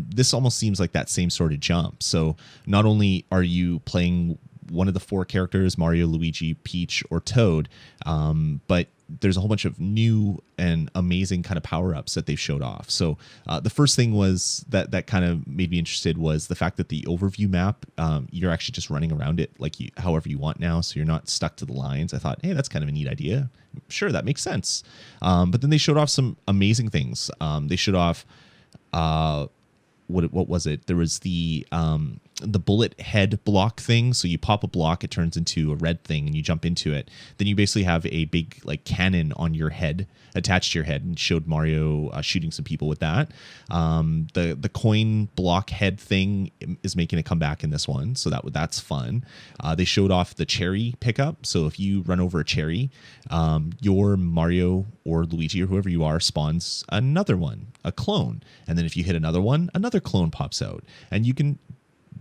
Speaker 1: This almost seems like that same sort of jump. So not only are you playing one of the four characters, Mario, Luigi, Peach, or Toad, but there's a whole bunch of new and amazing kind of power-ups that they've showed off. So the first thing was that kind of made me interested was the fact that the overview map, you're actually just running around it like however you want now, so you're not stuck to the lines. I thought, hey, that's kind of a neat idea. Sure, that makes sense. But then they showed off some amazing things. They showed off what was it? There was the bullet head block thing. So you pop a block, it turns into a red thing, and you jump into it. Then you basically have a big like cannon on your head, attached to your head, and showed Mario shooting some people with that. The coin block head thing is making a comeback in this one, so that's fun. They showed off the cherry pickup. So if you run over a cherry, your Mario or Luigi or whoever you are spawns another one, a clone. And then if you hit another one, another clone pops out. And you can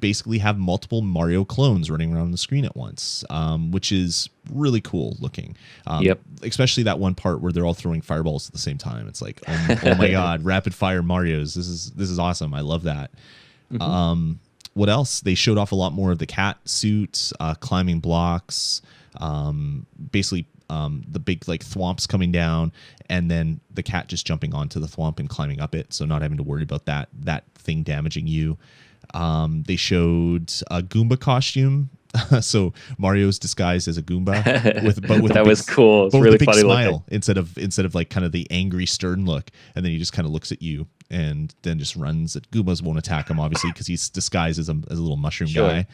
Speaker 1: basically have multiple Mario clones running around the screen at once, which is really cool looking.
Speaker 2: Yep.
Speaker 1: Especially that one part where they're all throwing fireballs at the same time. It's like, oh my God, rapid fire Marios. This is awesome. I love that. What else? They showed off a lot more of the cat suits, climbing blocks, basically the big like thwomps coming down, and then the cat just jumping onto the thwomp and climbing up it, so not having to worry about that thing damaging you. They showed a Goomba costume. So Mario's disguised as a Goomba with
Speaker 2: that was cool. It's really funny
Speaker 1: smile instead of like kind of the angry stern look, and then he just kind of looks at you and then just runs. Goombas won't attack him obviously because he's disguised as a little mushroom guy.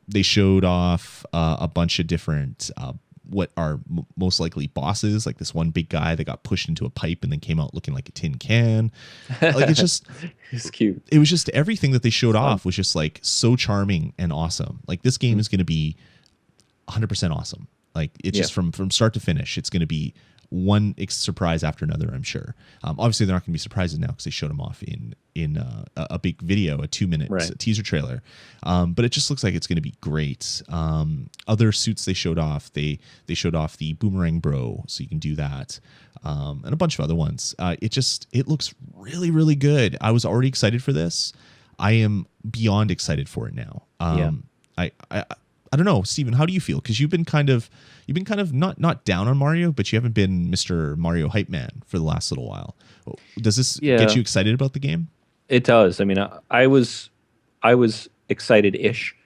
Speaker 1: They showed off a bunch of different what are most likely bosses, like this one big guy that got pushed into a pipe and then came out looking like a tin can. Like it's just
Speaker 2: it's cute.
Speaker 1: It was just everything that they showed off was just like so charming and awesome. Like this game is going to be 100% awesome. Like it's just from start to finish, it's going to be one surprise after another, I'm sure. Obviously, they're not going to be surprises now because they showed them off in a big video, a 2-minute teaser trailer. But it just looks like it's going to be great. Other suits they showed off, they showed off the Boomerang Bro, so you can do that, and a bunch of other ones. It looks really, really good. I was already excited for this. I am beyond excited for it now. I don't know, Steven, how do you feel? Because you've been kind of not down on Mario, but you haven't been Mr. Mario hype man for the last little while. Does this get you excited about the game?
Speaker 2: It does. I mean, I was excited-ish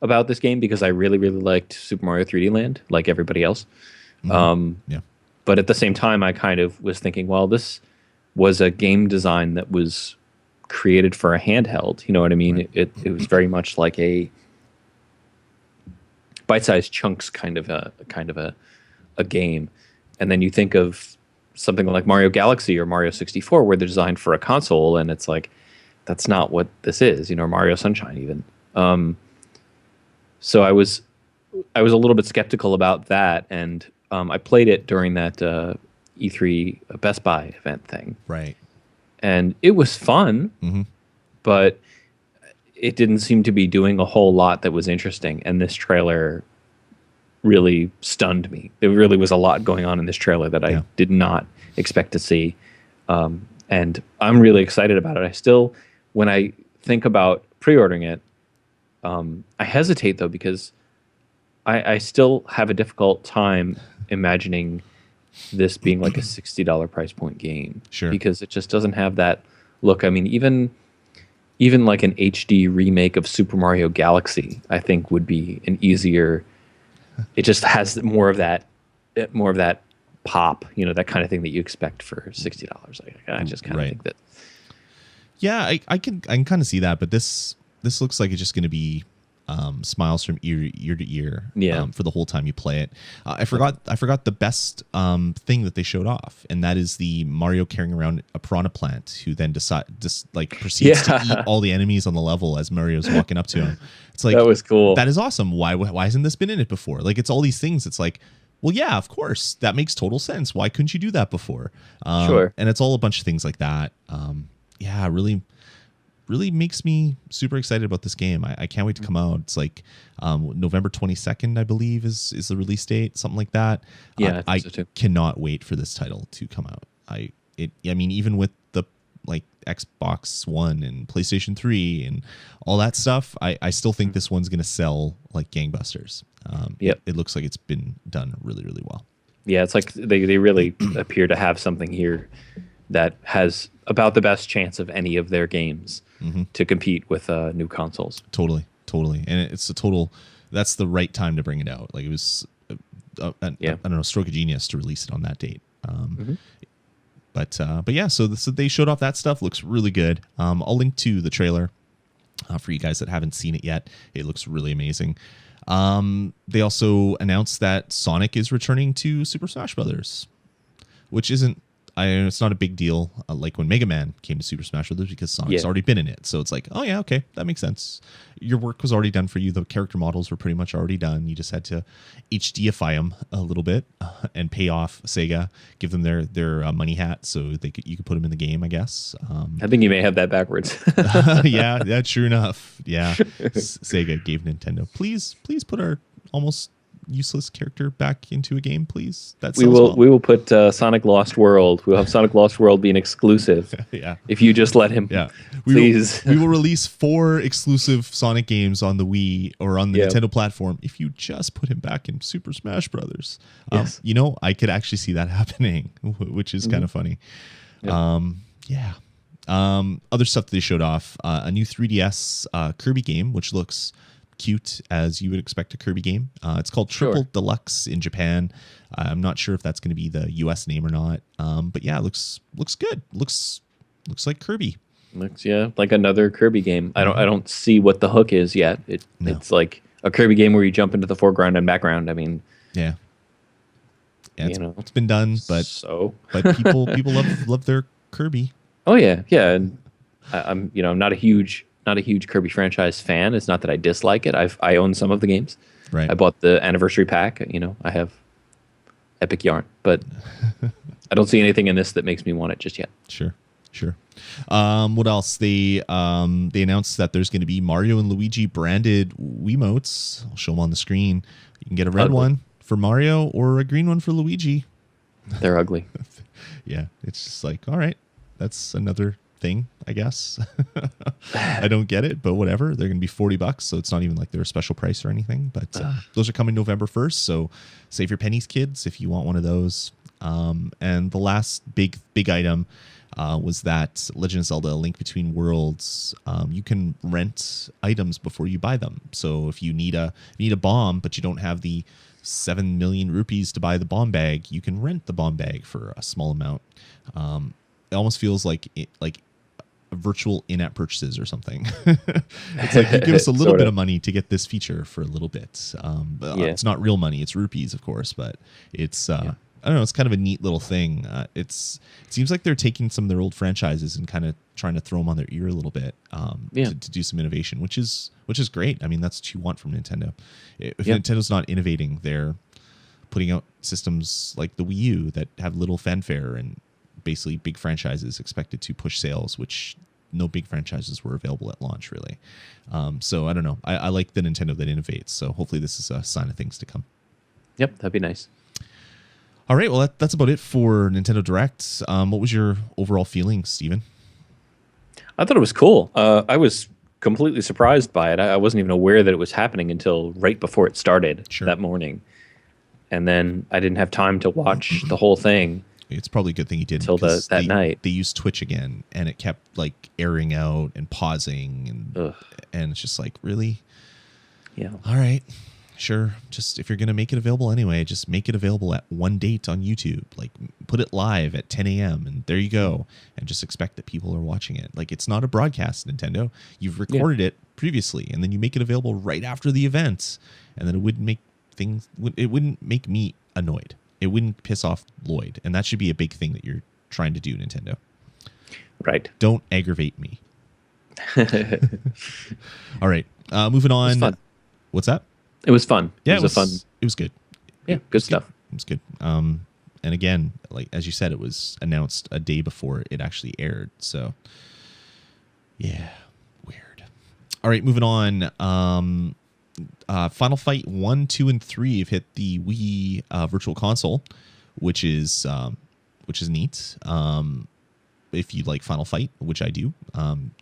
Speaker 2: about this game because I really, really liked Super Mario 3D Land, like everybody else. But at the same time, I kind of was thinking, well, this was a game design that was created for a handheld. You know what I mean? Right. It was very much like a bite-sized chunks kind of a game. And then you think of something like Mario Galaxy or Mario 64 where they're designed for a console, and it's like that's not what this is, you know, Mario Sunshine even. So I was a little bit skeptical about that, and I played it during that E3 Best Buy event thing.
Speaker 1: Right.
Speaker 2: And it was fun, but it didn't seem to be doing a whole lot that was interesting, and this trailer really stunned me. There really was a lot going on in this trailer that I did not expect to see, and I'm really excited about it. I still, when I think about pre-ordering it, I hesitate though because I still have a difficult time imagining this being like a $60 price point game.
Speaker 1: Sure. Because
Speaker 2: it just doesn't have that look. I mean, even like an HD remake of Super Mario Galaxy, I think would be an easier. It just has more of that more of that pop, that kind of thing that you expect for $60. I just kind of think that.
Speaker 1: Yeah, I can kind of see that, but this looks like it's just going to be smiles from ear to ear for the whole time you play it. I forgot the best thing that they showed off, and that is the Mario carrying around a piranha plant who then proceeds to eat all the enemies on the level as Mario's walking up to him. It's like,
Speaker 2: that was cool.
Speaker 1: That is awesome. Why hasn't this been in it before? Like, it's all these things. It's like, well, yeah, of course, that makes total sense. Why couldn't you do that before?
Speaker 2: Sure.
Speaker 1: And it's all a bunch of things like that. Yeah, really makes me super excited about this game. I can't wait to come out. It's like November 22nd, I believe, is the release date, something like that.
Speaker 2: Yeah,
Speaker 1: I
Speaker 2: so too.
Speaker 1: cannot wait for this title to come out. I mean, even with the like Xbox One and PlayStation 3 and all that stuff, I still think this one's going to sell like gangbusters. It looks like it's been done really, really well.
Speaker 2: Yeah, it's like they really appear to have something here that has about the best chance of any of their games to compete with new consoles.
Speaker 1: Totally. And it's that's the right time to bring it out. Like, it was, I don't know, stroke of genius to release it on that date. But yeah, so they showed off that stuff. Looks really good. I'll link to the trailer for you guys that haven't seen it yet. It looks really amazing. They also announced that Sonic is returning to Super Smash Brothers, which it's not a big deal like when Mega Man came to Super Smash Bros. Because Sonic's already been in it. So it's like, oh yeah, okay, that makes sense. Your work was already done for you. The character models were pretty much already done. You just had to HDify them a little bit and pay off Sega, give them their money hat so you could put them in the game, I guess.
Speaker 2: I think you may have that backwards.
Speaker 1: Yeah, true enough. Yeah, Sega gave Nintendo, please put our almost useless character back into a game, please.
Speaker 2: We will put Sonic Lost World. We'll have Sonic Lost World be an exclusive.
Speaker 1: Yeah.
Speaker 2: If you just let him.
Speaker 1: Yeah.
Speaker 2: Please.
Speaker 1: We will release 4 exclusive Sonic games on the Wii or on the Nintendo platform if you just put him back in Super Smash Brothers.
Speaker 2: Yes.
Speaker 1: I could actually see that happening, which is kind of funny.
Speaker 2: Yeah.
Speaker 1: Other stuff that they showed off, a new 3DS Kirby game, which looks cute as you would expect a Kirby game. It's called Triple Deluxe in Japan. I'm not sure if that's going to be the US name or not. But yeah, it looks good. Looks like Kirby.
Speaker 2: Looks like another Kirby game. I don't see what the hook is yet. It's like a Kirby game where you jump into the foreground and background. I mean,
Speaker 1: yeah, it's been done, but people love their Kirby.
Speaker 2: Oh yeah. And I'm not a huge Kirby franchise fan. It's not that I dislike it. I own some of the games.
Speaker 1: Right.
Speaker 2: I bought the anniversary pack. I have Epic Yarn, but I don't see anything in this that makes me want it just yet.
Speaker 1: Sure. What else? They announced that there's going to be Mario and Luigi branded Wiimotes. I'll show them on the screen. You can get a red one for Mario or a green one for Luigi.
Speaker 2: They're ugly.
Speaker 1: Yeah, it's just like, all right, that's another thing, I guess. I don't get it, but whatever. They're going to be $40, so it's not even like they're a special price or anything. But those are coming November 1st, so save your pennies, kids, if you want one of those. And the last big item was that Legend of Zelda: Link Between Worlds. You can rent items before you buy them. So if you need a bomb, but you don't have the 7 million rupees to buy the bomb bag, you can rent the bomb bag for a small amount. It almost feels like virtual in-app purchases or something. It's like, you give us a little bit of money to get this feature for a little bit. It's not real money, it's rupees, of course, but it's I don't know, it's kind of a neat little thing. It seems like they're taking some of their old franchises and kind of trying to throw them on their ear a little bit to do some innovation, which is great. I mean, that's what you want from Nintendo. If Nintendo's not innovating, they're putting out systems like the Wii U that have little fanfare and basically big franchises expected to push sales, which no big franchises were available at launch, really. So I don't know. I like the Nintendo that innovates. So hopefully this is a sign of things to come.
Speaker 2: Yep, that'd be nice.
Speaker 1: All right, well, that's about it for Nintendo Direct. What was your overall feeling, Steven?
Speaker 2: I thought it was cool. I was completely surprised by it. I wasn't even aware that it was happening until right before it started that morning. And then I didn't have time to watch the whole thing.
Speaker 1: It's probably a good thing you didn't.
Speaker 2: Until that night.
Speaker 1: They used Twitch again, and it kept like airing out and pausing, and it's just like, really?
Speaker 2: Yeah.
Speaker 1: All right. Sure. Just if you're going to make it available anyway, just make it available at one date on YouTube. Like put it live at 10 a.m. and there you go. And just expect that people are watching it. Like it's not a broadcast, Nintendo. You've recorded it previously and then you make it available right after the event. And then it wouldn't make me annoyed. It wouldn't piss off Lloyd. And that should be a big thing that you're trying to do, Nintendo.
Speaker 2: Right.
Speaker 1: Don't aggravate me. All right. Moving on.
Speaker 2: It was fun.
Speaker 1: What's that?
Speaker 2: It was fun.
Speaker 1: Yeah,
Speaker 2: it was fun.
Speaker 1: It was good.
Speaker 2: Yeah, good stuff.
Speaker 1: It was good. And again, like as you said, it was announced a day before it actually aired. So, yeah, weird. All right, moving on. Final Fight 1, 2, and 3 have hit the Wii Virtual Console, which is neat. If you like Final Fight, which I do,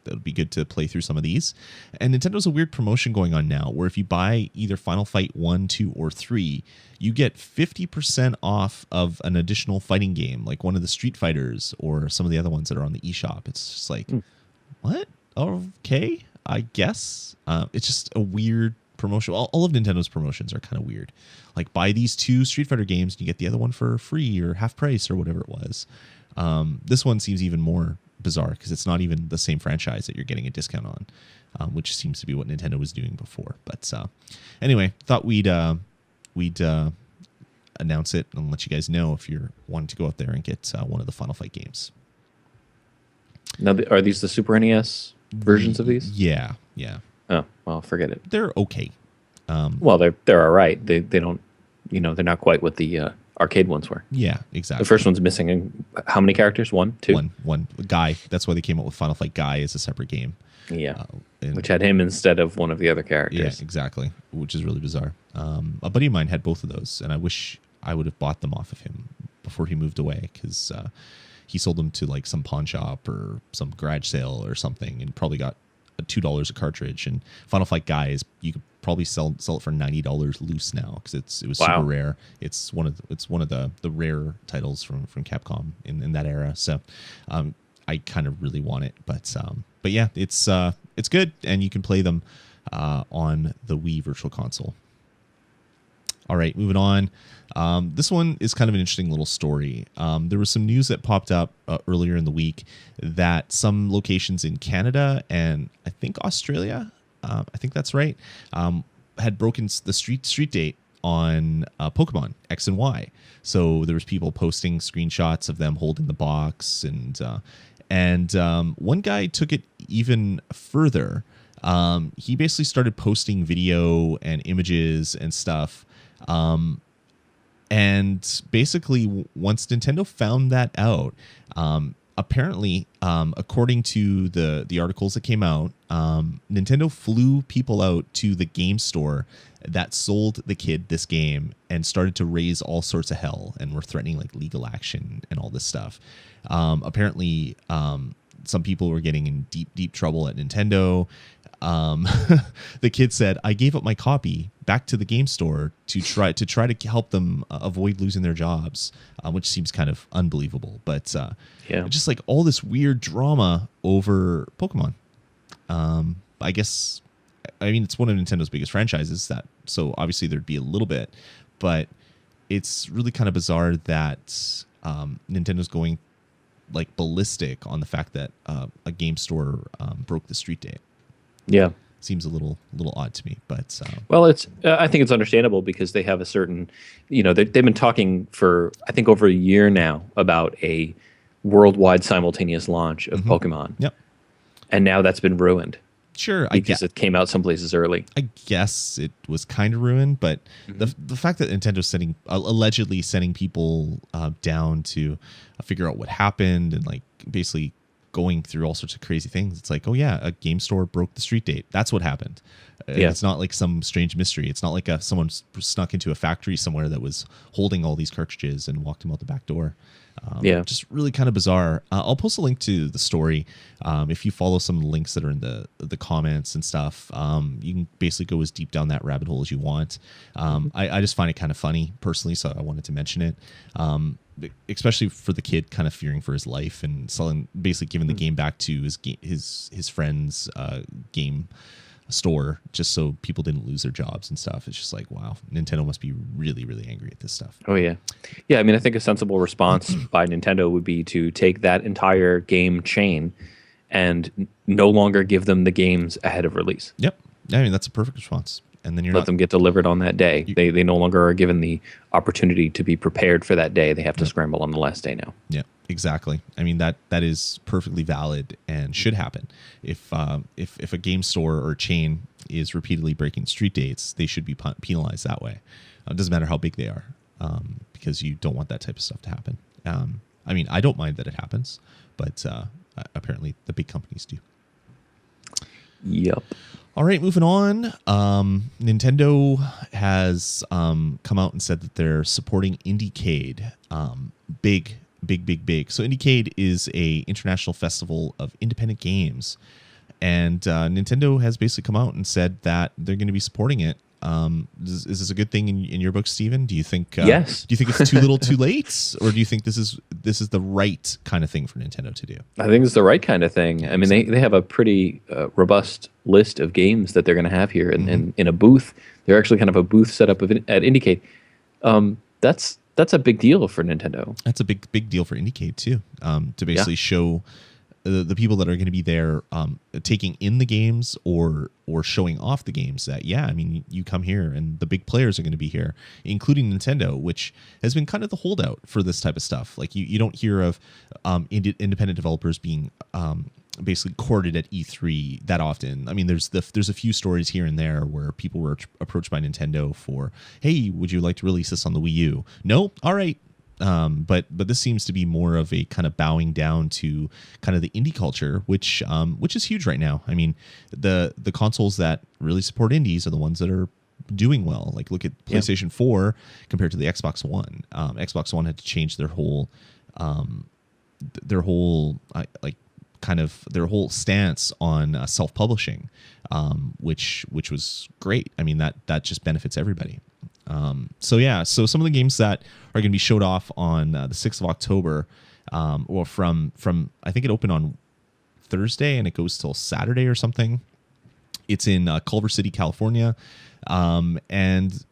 Speaker 1: it'll be good to play through some of these. And Nintendo's a weird promotion going on now where if you buy either Final Fight 1, 2, or 3, you get 50% off of an additional fighting game, like one of the Street Fighters or some of the other ones that are on the eShop. It's just like, what? Okay, I guess. It's just a weird promotion. All of Nintendo's promotions are kind of weird. Like buy these 2 Street Fighter games and you get the other one for free or half price or whatever it was. This one seems even more bizarre because it's not even the same franchise that you're getting a discount on, which seems to be what Nintendo was doing before. But anyway, thought we'd announce it and let you guys know if you're wanting to go out there and get one of the Final Fight games.
Speaker 2: Now, are these the Super NES versions of these?
Speaker 1: Yeah.
Speaker 2: Oh, well, forget it.
Speaker 1: They're okay.
Speaker 2: Well, they're all right. They don't, they're not quite what the arcade ones were.
Speaker 1: Yeah, exactly.
Speaker 2: The first one's missing how many characters? 1, 2?
Speaker 1: One. Guy. That's why they came up with Final Fight Guy as a separate game.
Speaker 2: Yeah. Which had him instead of one of the other characters.
Speaker 1: Yeah, exactly. Which is really bizarre. A buddy of mine had both of those, and I wish I would have bought them off of him before he moved away because he sold them to like some pawn shop or some garage sale or something and probably got $2 a cartridge. And Final Fight Guy is you could probably sell it for $90 loose now because it was super rare. It's one of the rare titles from Capcom in that era. So I kind of really want it, but yeah, it's good and you can play them on the Wii Virtual Console. All right, moving on. This one is kind of an interesting little story. There was some news that popped up earlier in the week that some locations in Canada and I think Australia, I think that's right, had broken the street date on Pokemon X and Y. So there was people posting screenshots of them holding the box, and one guy took it even further. He basically started posting video and images and stuff. And basically, once Nintendo found that out, apparently, according to the articles that came out, Nintendo flew people out to the game store that sold the kid this game and started to raise all sorts of hell and were threatening like legal action and all this stuff. Apparently, some people were getting in deep trouble at Nintendo. The kid said, "I gave up my copy back to the game store to try to help them avoid losing their jobs," which seems kind of unbelievable. But just like all this weird drama over Pokemon. I guess, I mean, it's one of Nintendo's biggest franchises, so obviously there'd be a little bit, but it's really kind of bizarre that Nintendo's going like ballistic on the fact that a game store broke the street date. Yeah, seems a little odd to me, but
Speaker 2: well, it's I think it's understandable because they have a certain, they've been talking for I think over a year now about a worldwide simultaneous launch of Pokemon.
Speaker 1: Yep,
Speaker 2: and now that's been ruined.
Speaker 1: Sure,
Speaker 2: because it came out some places early.
Speaker 1: I guess it was kind of ruined, but the fact that Nintendo's allegedly sending people down to figure out what happened and like basically going through all sorts of crazy things. It's like, oh yeah, a game store broke the street date. That's what happened. It's not like some strange mystery. It's not like someone snuck into a factory somewhere that was holding all these cartridges and walked them out the back door. Just really kind of bizarre. I'll post a link to the story. If you follow some of the links that are in the comments and stuff, you can basically go as deep down that rabbit hole as you want. I just find it kind of funny personally, so I wanted to mention it. Especially for the kid kind of fearing for his life and selling, basically giving the game back to his friend's game store just so people didn't lose their jobs and stuff. It's just like, wow, Nintendo must be really, really angry at this stuff.
Speaker 2: Oh yeah, yeah. I mean, I think a sensible response by Nintendo would be to take that entire game chain and no longer give them the games ahead of release.
Speaker 1: Yep. I mean, that's a perfect response. And then
Speaker 2: let them get delivered on that day. They no longer are given the opportunity to be prepared for that day. They have to scramble on the last day now.
Speaker 1: Yeah, exactly. I mean, that is perfectly valid and should happen. If a game store or chain is repeatedly breaking street dates, they should be penalized that way. It doesn't matter how big they are, because you don't want that type of stuff to happen. I mean, I don't mind that it happens, but apparently the big companies do.
Speaker 2: Yep.
Speaker 1: All right, moving on. Nintendo has come out and said that they're supporting Indiecade. Big. So Indiecade is a international festival of independent games, and Nintendo has basically come out and said that they're going to be supporting it. Is this a good thing in your book, Stephen? Do you think?
Speaker 2: Yes.
Speaker 1: Do you think it's too little, too late, or do you think this is the right kind of thing for Nintendo to do?
Speaker 2: I think it's the right kind of thing. I mean, they have a pretty robust list of games that they're going to have here, and in a booth. They're actually kind of a booth set up at Indiecade. That's a big deal for Nintendo.
Speaker 1: That's a big deal for Indiecade too. To basically show the people that are going to be there taking in the games or showing off the games that, I mean, you come here and the big players are going to be here, including Nintendo, which has been kind of the holdout for this type of stuff. Like you don't hear of independent developers being basically courted at E3 that often. I mean, there's a few stories here and there where people were approached by Nintendo for, hey, would you like to release this on the Wii U? No? All right. But this seems to be more of a kind of bowing down to kind of the indie culture, which is huge right now. I mean, the consoles that really support indies are the ones that are doing well. Like look at PlayStation 4 compared to the Xbox One. Xbox One had to change their whole stance on self-publishing, which was great. I mean, that just benefits everybody. So some of the games that are going to be showed off on the 6th of October, or from I think it opened on Thursday and it goes till Saturday or something. It's in Culver City, California. And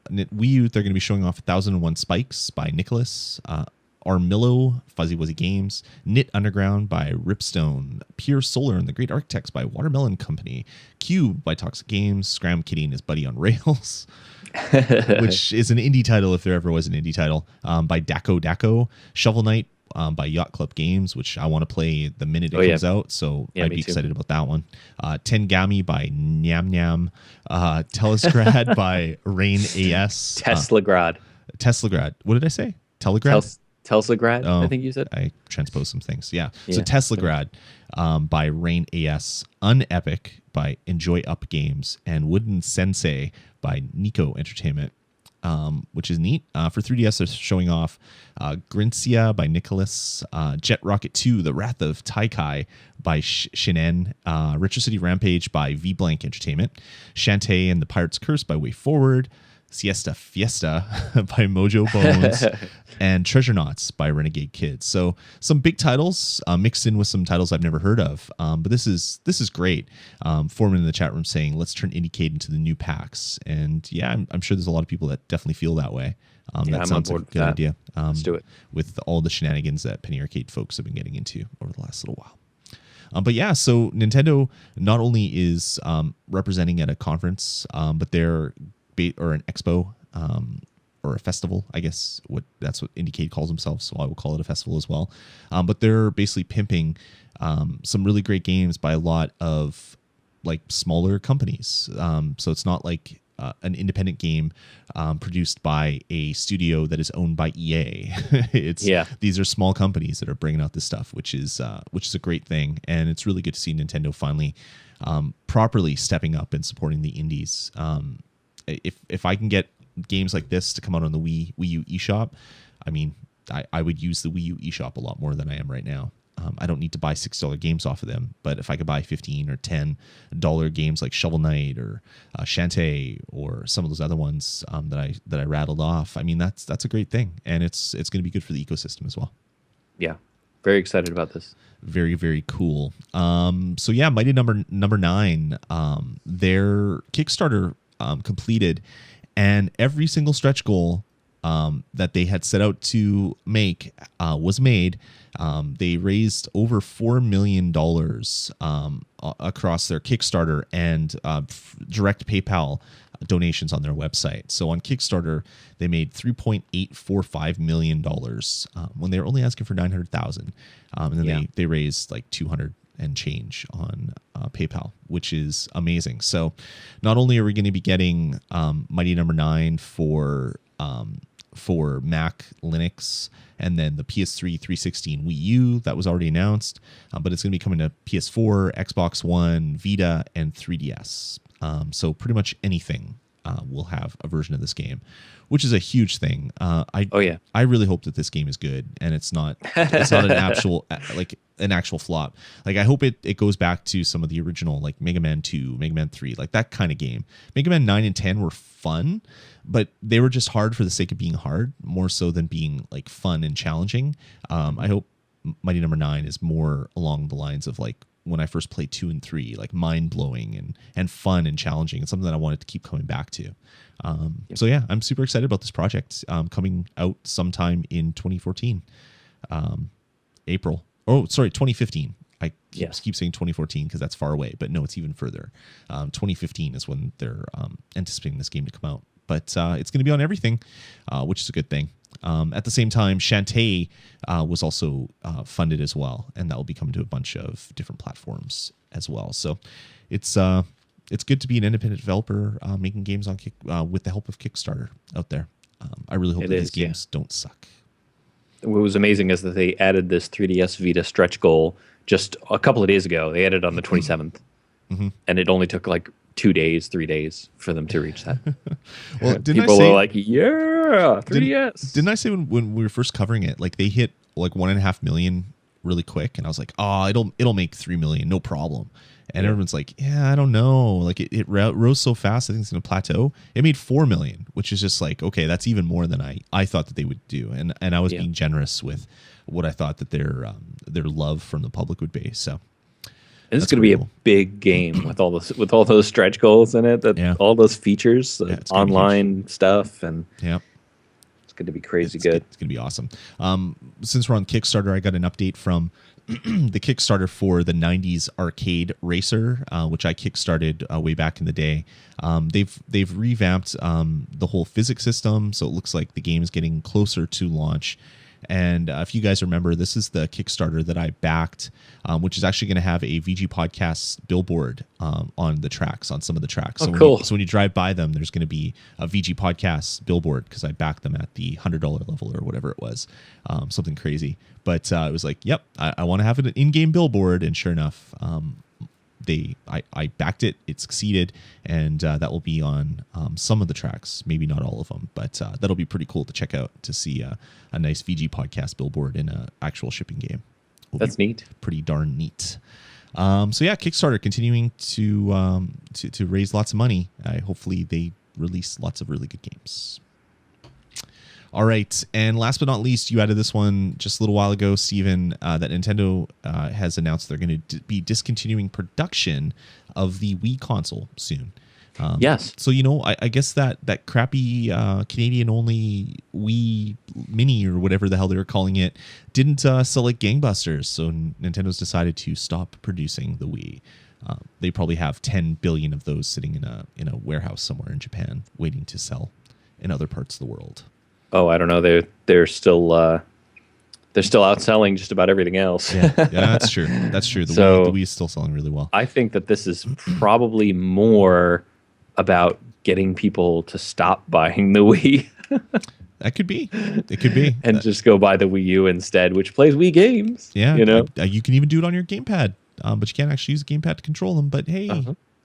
Speaker 1: Wii U, they're going to be showing off 1001 Spikes by Nicholas, Armillo, Fuzzy Wuzzy Games, Knit Underground by Ripstone, Pure Solar and the Great Architects by Watermelon Company, Cube by Toxic Games, Scram Kitty and his Buddy on Rails, which is an indie title if there ever was an indie title, by Daco, Shovel Knight by Yacht Club Games, which I want to play the minute it comes out, so I'd be excited about that one. Tengami by Nyam Nyam, Telesgrad by Rain AS. Teslagrad. What did I say? Telegrad?
Speaker 2: Teslagrad, I think you said.
Speaker 1: I transposed some things. Yeah. So Teslagrad by Rain AS, Unepic by Enjoy Up Games, and Wooden Sensei by Nico Entertainment, which is neat. For 3DS, they're showing off Grincia by Nicholas, Jet Rocket 2, The Wrath of Taikai by Shinen, Retro City Rampage by V-Blank Entertainment, Shantae and the Pirate's Curse by Way Forward, Siesta Fiesta by Mojo Bones, and Treasure Knots by Renegade Kids. So some big titles mixed in with some titles I've never heard of. But this is great. Foreman in the chat room saying, let's turn Indiecade into the new PAX. And I'm sure there's a lot of people that definitely feel that way. That sounds like a good idea.
Speaker 2: Let's do it.
Speaker 1: With all the shenanigans that Penny Arcade folks have been getting into over the last little while. So Nintendo not only is representing at a conference, but they're or an expo, or a festival, I guess that's what Indiecade calls themselves, so I will call it a festival as well. But they're basically pimping some really great games by a lot of like smaller companies. So it's not like an independent game produced by a studio that is owned by EA. These are small companies that are bringing out this stuff, which is a great thing, and it's really good to see Nintendo finally properly stepping up and supporting the indies. If I can get games like this to come out on the Wii U eShop, I mean, I would use the Wii U eShop a lot more than I am right now. I don't need to buy $6 games off of them, but if I could buy $15 or $10 games like Shovel Knight or Shantae or some of those other ones that I rattled off, I mean, that's a great thing, and it's going to be good for the ecosystem as well.
Speaker 2: Yeah, Very excited about this.
Speaker 1: Very, very cool. So yeah, Mighty Number 9, their Kickstarter completed, and every single stretch goal that they had set out to make was made. They raised over $4 million across their Kickstarter and direct PayPal donations on their website. So on Kickstarter, they made $3.845 million when they were only asking for 900,000. And then they raised like 200 and change on PayPal, which is amazing. So not only are we going to be getting Mighty Number 9 for Mac, Linux, and then the PS3, 360, and Wii U that was already announced, but it's going to be coming to PS4, Xbox One, Vita, and 3DS. So pretty much anything will have a version of this game, which is a huge thing. I really hope that this game is good and it's not an actual flop. Like, I hope it goes back to some of the original, like Mega Man 2, Mega Man 3, like that kind of game. Mega Man 9 and 10 were fun, but they were just hard for the sake of being hard, more so than being like fun and challenging. I hope Mighty Number 9 is more along the lines of like when I first played 2 and 3, like mind-blowing and fun and challenging, and something that I wanted to keep coming back to. So yeah, I'm super excited about this project coming out sometime in 2014. April. Oh, sorry, 2015. I keep saying 2014 because that's far away, but no, it's even further. 2015 is when they're anticipating this game to come out. But it's going to be on everything, which is a good thing. At the same time, Shantae was also funded as well, and that will be coming to a bunch of different platforms as well. So it's good to be an independent developer making games on with the help of Kickstarter out there. I really hope that these games don't suck.
Speaker 2: What was amazing is that they added this 3DS Vita stretch goal just a couple of days ago. They added on the 27th, and it only took like 2 days, 3 days for them to reach that.
Speaker 1: Well,
Speaker 2: people were like, "Yeah, 3DS."
Speaker 1: Didn't I say when we were first covering it, like they hit like 1.5 million really quick, and I was like, "Oh, it'll make 3 million, no problem." And everyone's like, "Yeah, I don't know." Like it rose so fast, I think it's going to plateau. It made 4 million, which is just like, okay, that's even more than I thought that they would do, and I was being generous with what I thought that their love from the public would be. So.
Speaker 2: This is going to be a big game with all those stretch goals in it, all those features, online stuff, and it's going to be crazy good.
Speaker 1: It's going to be awesome. Since we're on Kickstarter, I got an update from the Kickstarter for the 90s arcade racer, which I kickstarted way back in the day. They've revamped the whole physics system, so it looks like the game is getting closer to launch. And if you guys remember, this is the Kickstarter that I backed, which is actually going to have a VG Podcast billboard on the tracks, on some of the tracks. So,
Speaker 2: cool.
Speaker 1: When you drive by them, there's going to be a VG Podcast billboard because I backed them at the $100 level or whatever it was, something crazy. But it was like, yep, I want to have an in-game billboard, and sure enough, I backed it. It succeeded, and that will be on some of the tracks, maybe not all of them, but that'll be pretty cool to check out, to see a nice VG Podcast billboard in an actual shipping game.
Speaker 2: That's neat.
Speaker 1: Pretty darn neat. So yeah, Kickstarter continuing to raise lots of money. Hopefully they release lots of really good games. All right, and last but not least, you added this one just a little while ago, Steven, that Nintendo has announced they're going to be discontinuing production of the Wii console soon.
Speaker 2: Yes.
Speaker 1: So, I guess that crappy Canadian-only Wii Mini, or whatever the hell they were calling it, didn't sell like gangbusters, so Nintendo's decided to stop producing the Wii. They probably have 10 billion of those sitting in a warehouse somewhere in Japan waiting to sell in other parts of the world.
Speaker 2: Oh, I don't know. They're still outselling just about everything else.
Speaker 1: Yeah, that's true. That's true. The Wii is still selling really well.
Speaker 2: I think that this is probably more about getting people to stop buying the Wii.
Speaker 1: That could be. It could be.
Speaker 2: And just go buy the Wii U instead, which plays Wii games.
Speaker 1: Yeah. You can even do it on your gamepad, but you can't actually use a gamepad to control them. But hey,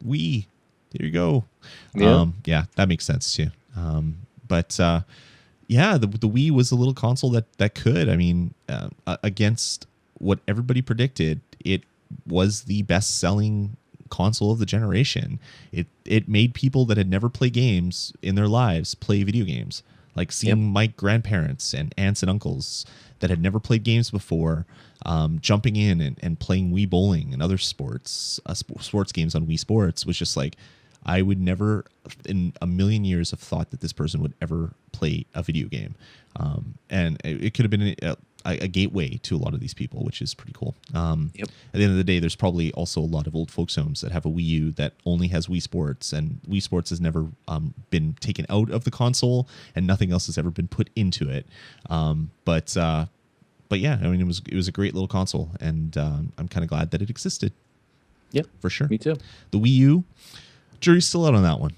Speaker 1: Wii, there you go. Yeah, that makes sense too. Yeah, the Wii was a little console that could. I mean, against what everybody predicted, it was the best-selling console of the generation. It made people that had never played games in their lives play video games. Like seeing my grandparents and aunts and uncles that had never played games before, jumping in and playing Wii bowling and other sports games on Wii Sports was just like, I would never in a million years have thought that this person would ever play a video game. And it could have been a gateway to a lot of these people, which is pretty cool. At the end of the day, there's probably also a lot of old folks' homes that have a Wii U that only has Wii Sports, and Wii Sports has never been taken out of the console, and nothing else has ever been put into it. But yeah, I mean, it was a great little console, and I'm kind of glad that it existed.
Speaker 2: Yep,
Speaker 1: for sure.
Speaker 2: Me too.
Speaker 1: The Wii U, jury's still out on that one.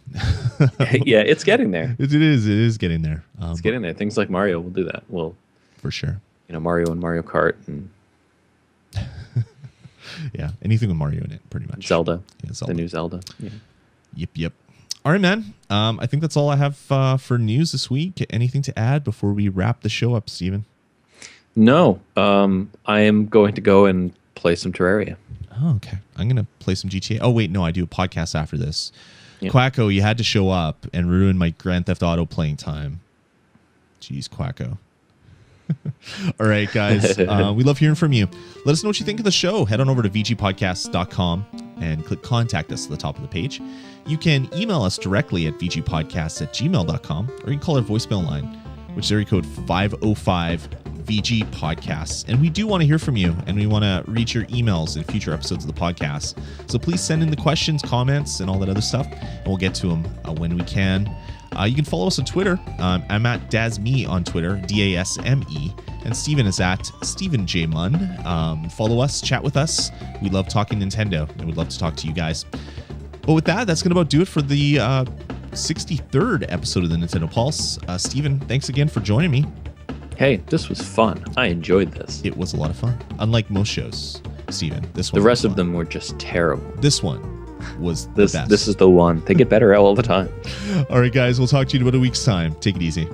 Speaker 2: Yeah, it's getting there.
Speaker 1: It is getting there.
Speaker 2: It's getting there. Things like Mario will do that. Well,
Speaker 1: for sure.
Speaker 2: Mario and Mario Kart and
Speaker 1: yeah, anything with Mario in it, pretty much.
Speaker 2: Zelda.
Speaker 1: Yeah, Zelda.
Speaker 2: The new Zelda. Yeah.
Speaker 1: Yep. All right, man. I think that's all I have for news this week. Anything to add before we wrap the show up, Steven?
Speaker 2: No. I am going to go and play some Terraria.
Speaker 1: Oh, okay. I'm going to play some GTA. Oh, wait, no, I do a podcast after this.
Speaker 2: Yep.
Speaker 1: Quacko, you had to show up and ruin my Grand Theft Auto playing time. Jeez, Quacko. All right, guys. We love hearing from you. Let us know what you think of the show. Head on over to vgpodcast.com and click contact us at the top of the page. You can email us directly at vgpodcasts@gmail.com, or you can call our voicemail line, which is area code 505 VG Podcasts. And we do want to hear from you, and we want to read your emails in future episodes of the podcast. So please send in the questions, comments, and all that other stuff, and we'll get to them when we can. You can follow us on Twitter. I'm at Dasme on Twitter, DASME, and Steven is at Steven J. Munn. Follow us, chat with us. We love talking Nintendo, and we'd love to talk to you guys. But with that, that's going to about do it for the 63rd episode of the Nintendo Pulse. Steven, thanks again for joining me.
Speaker 2: Hey, this was fun. I enjoyed this.
Speaker 1: It was a lot of fun. Unlike most shows, Steven, this one.
Speaker 2: The rest of them were just terrible.
Speaker 1: This one was the best.
Speaker 2: This is the one. They get better all the time.
Speaker 1: All right, guys, we'll talk to you in about a week's time. Take it easy.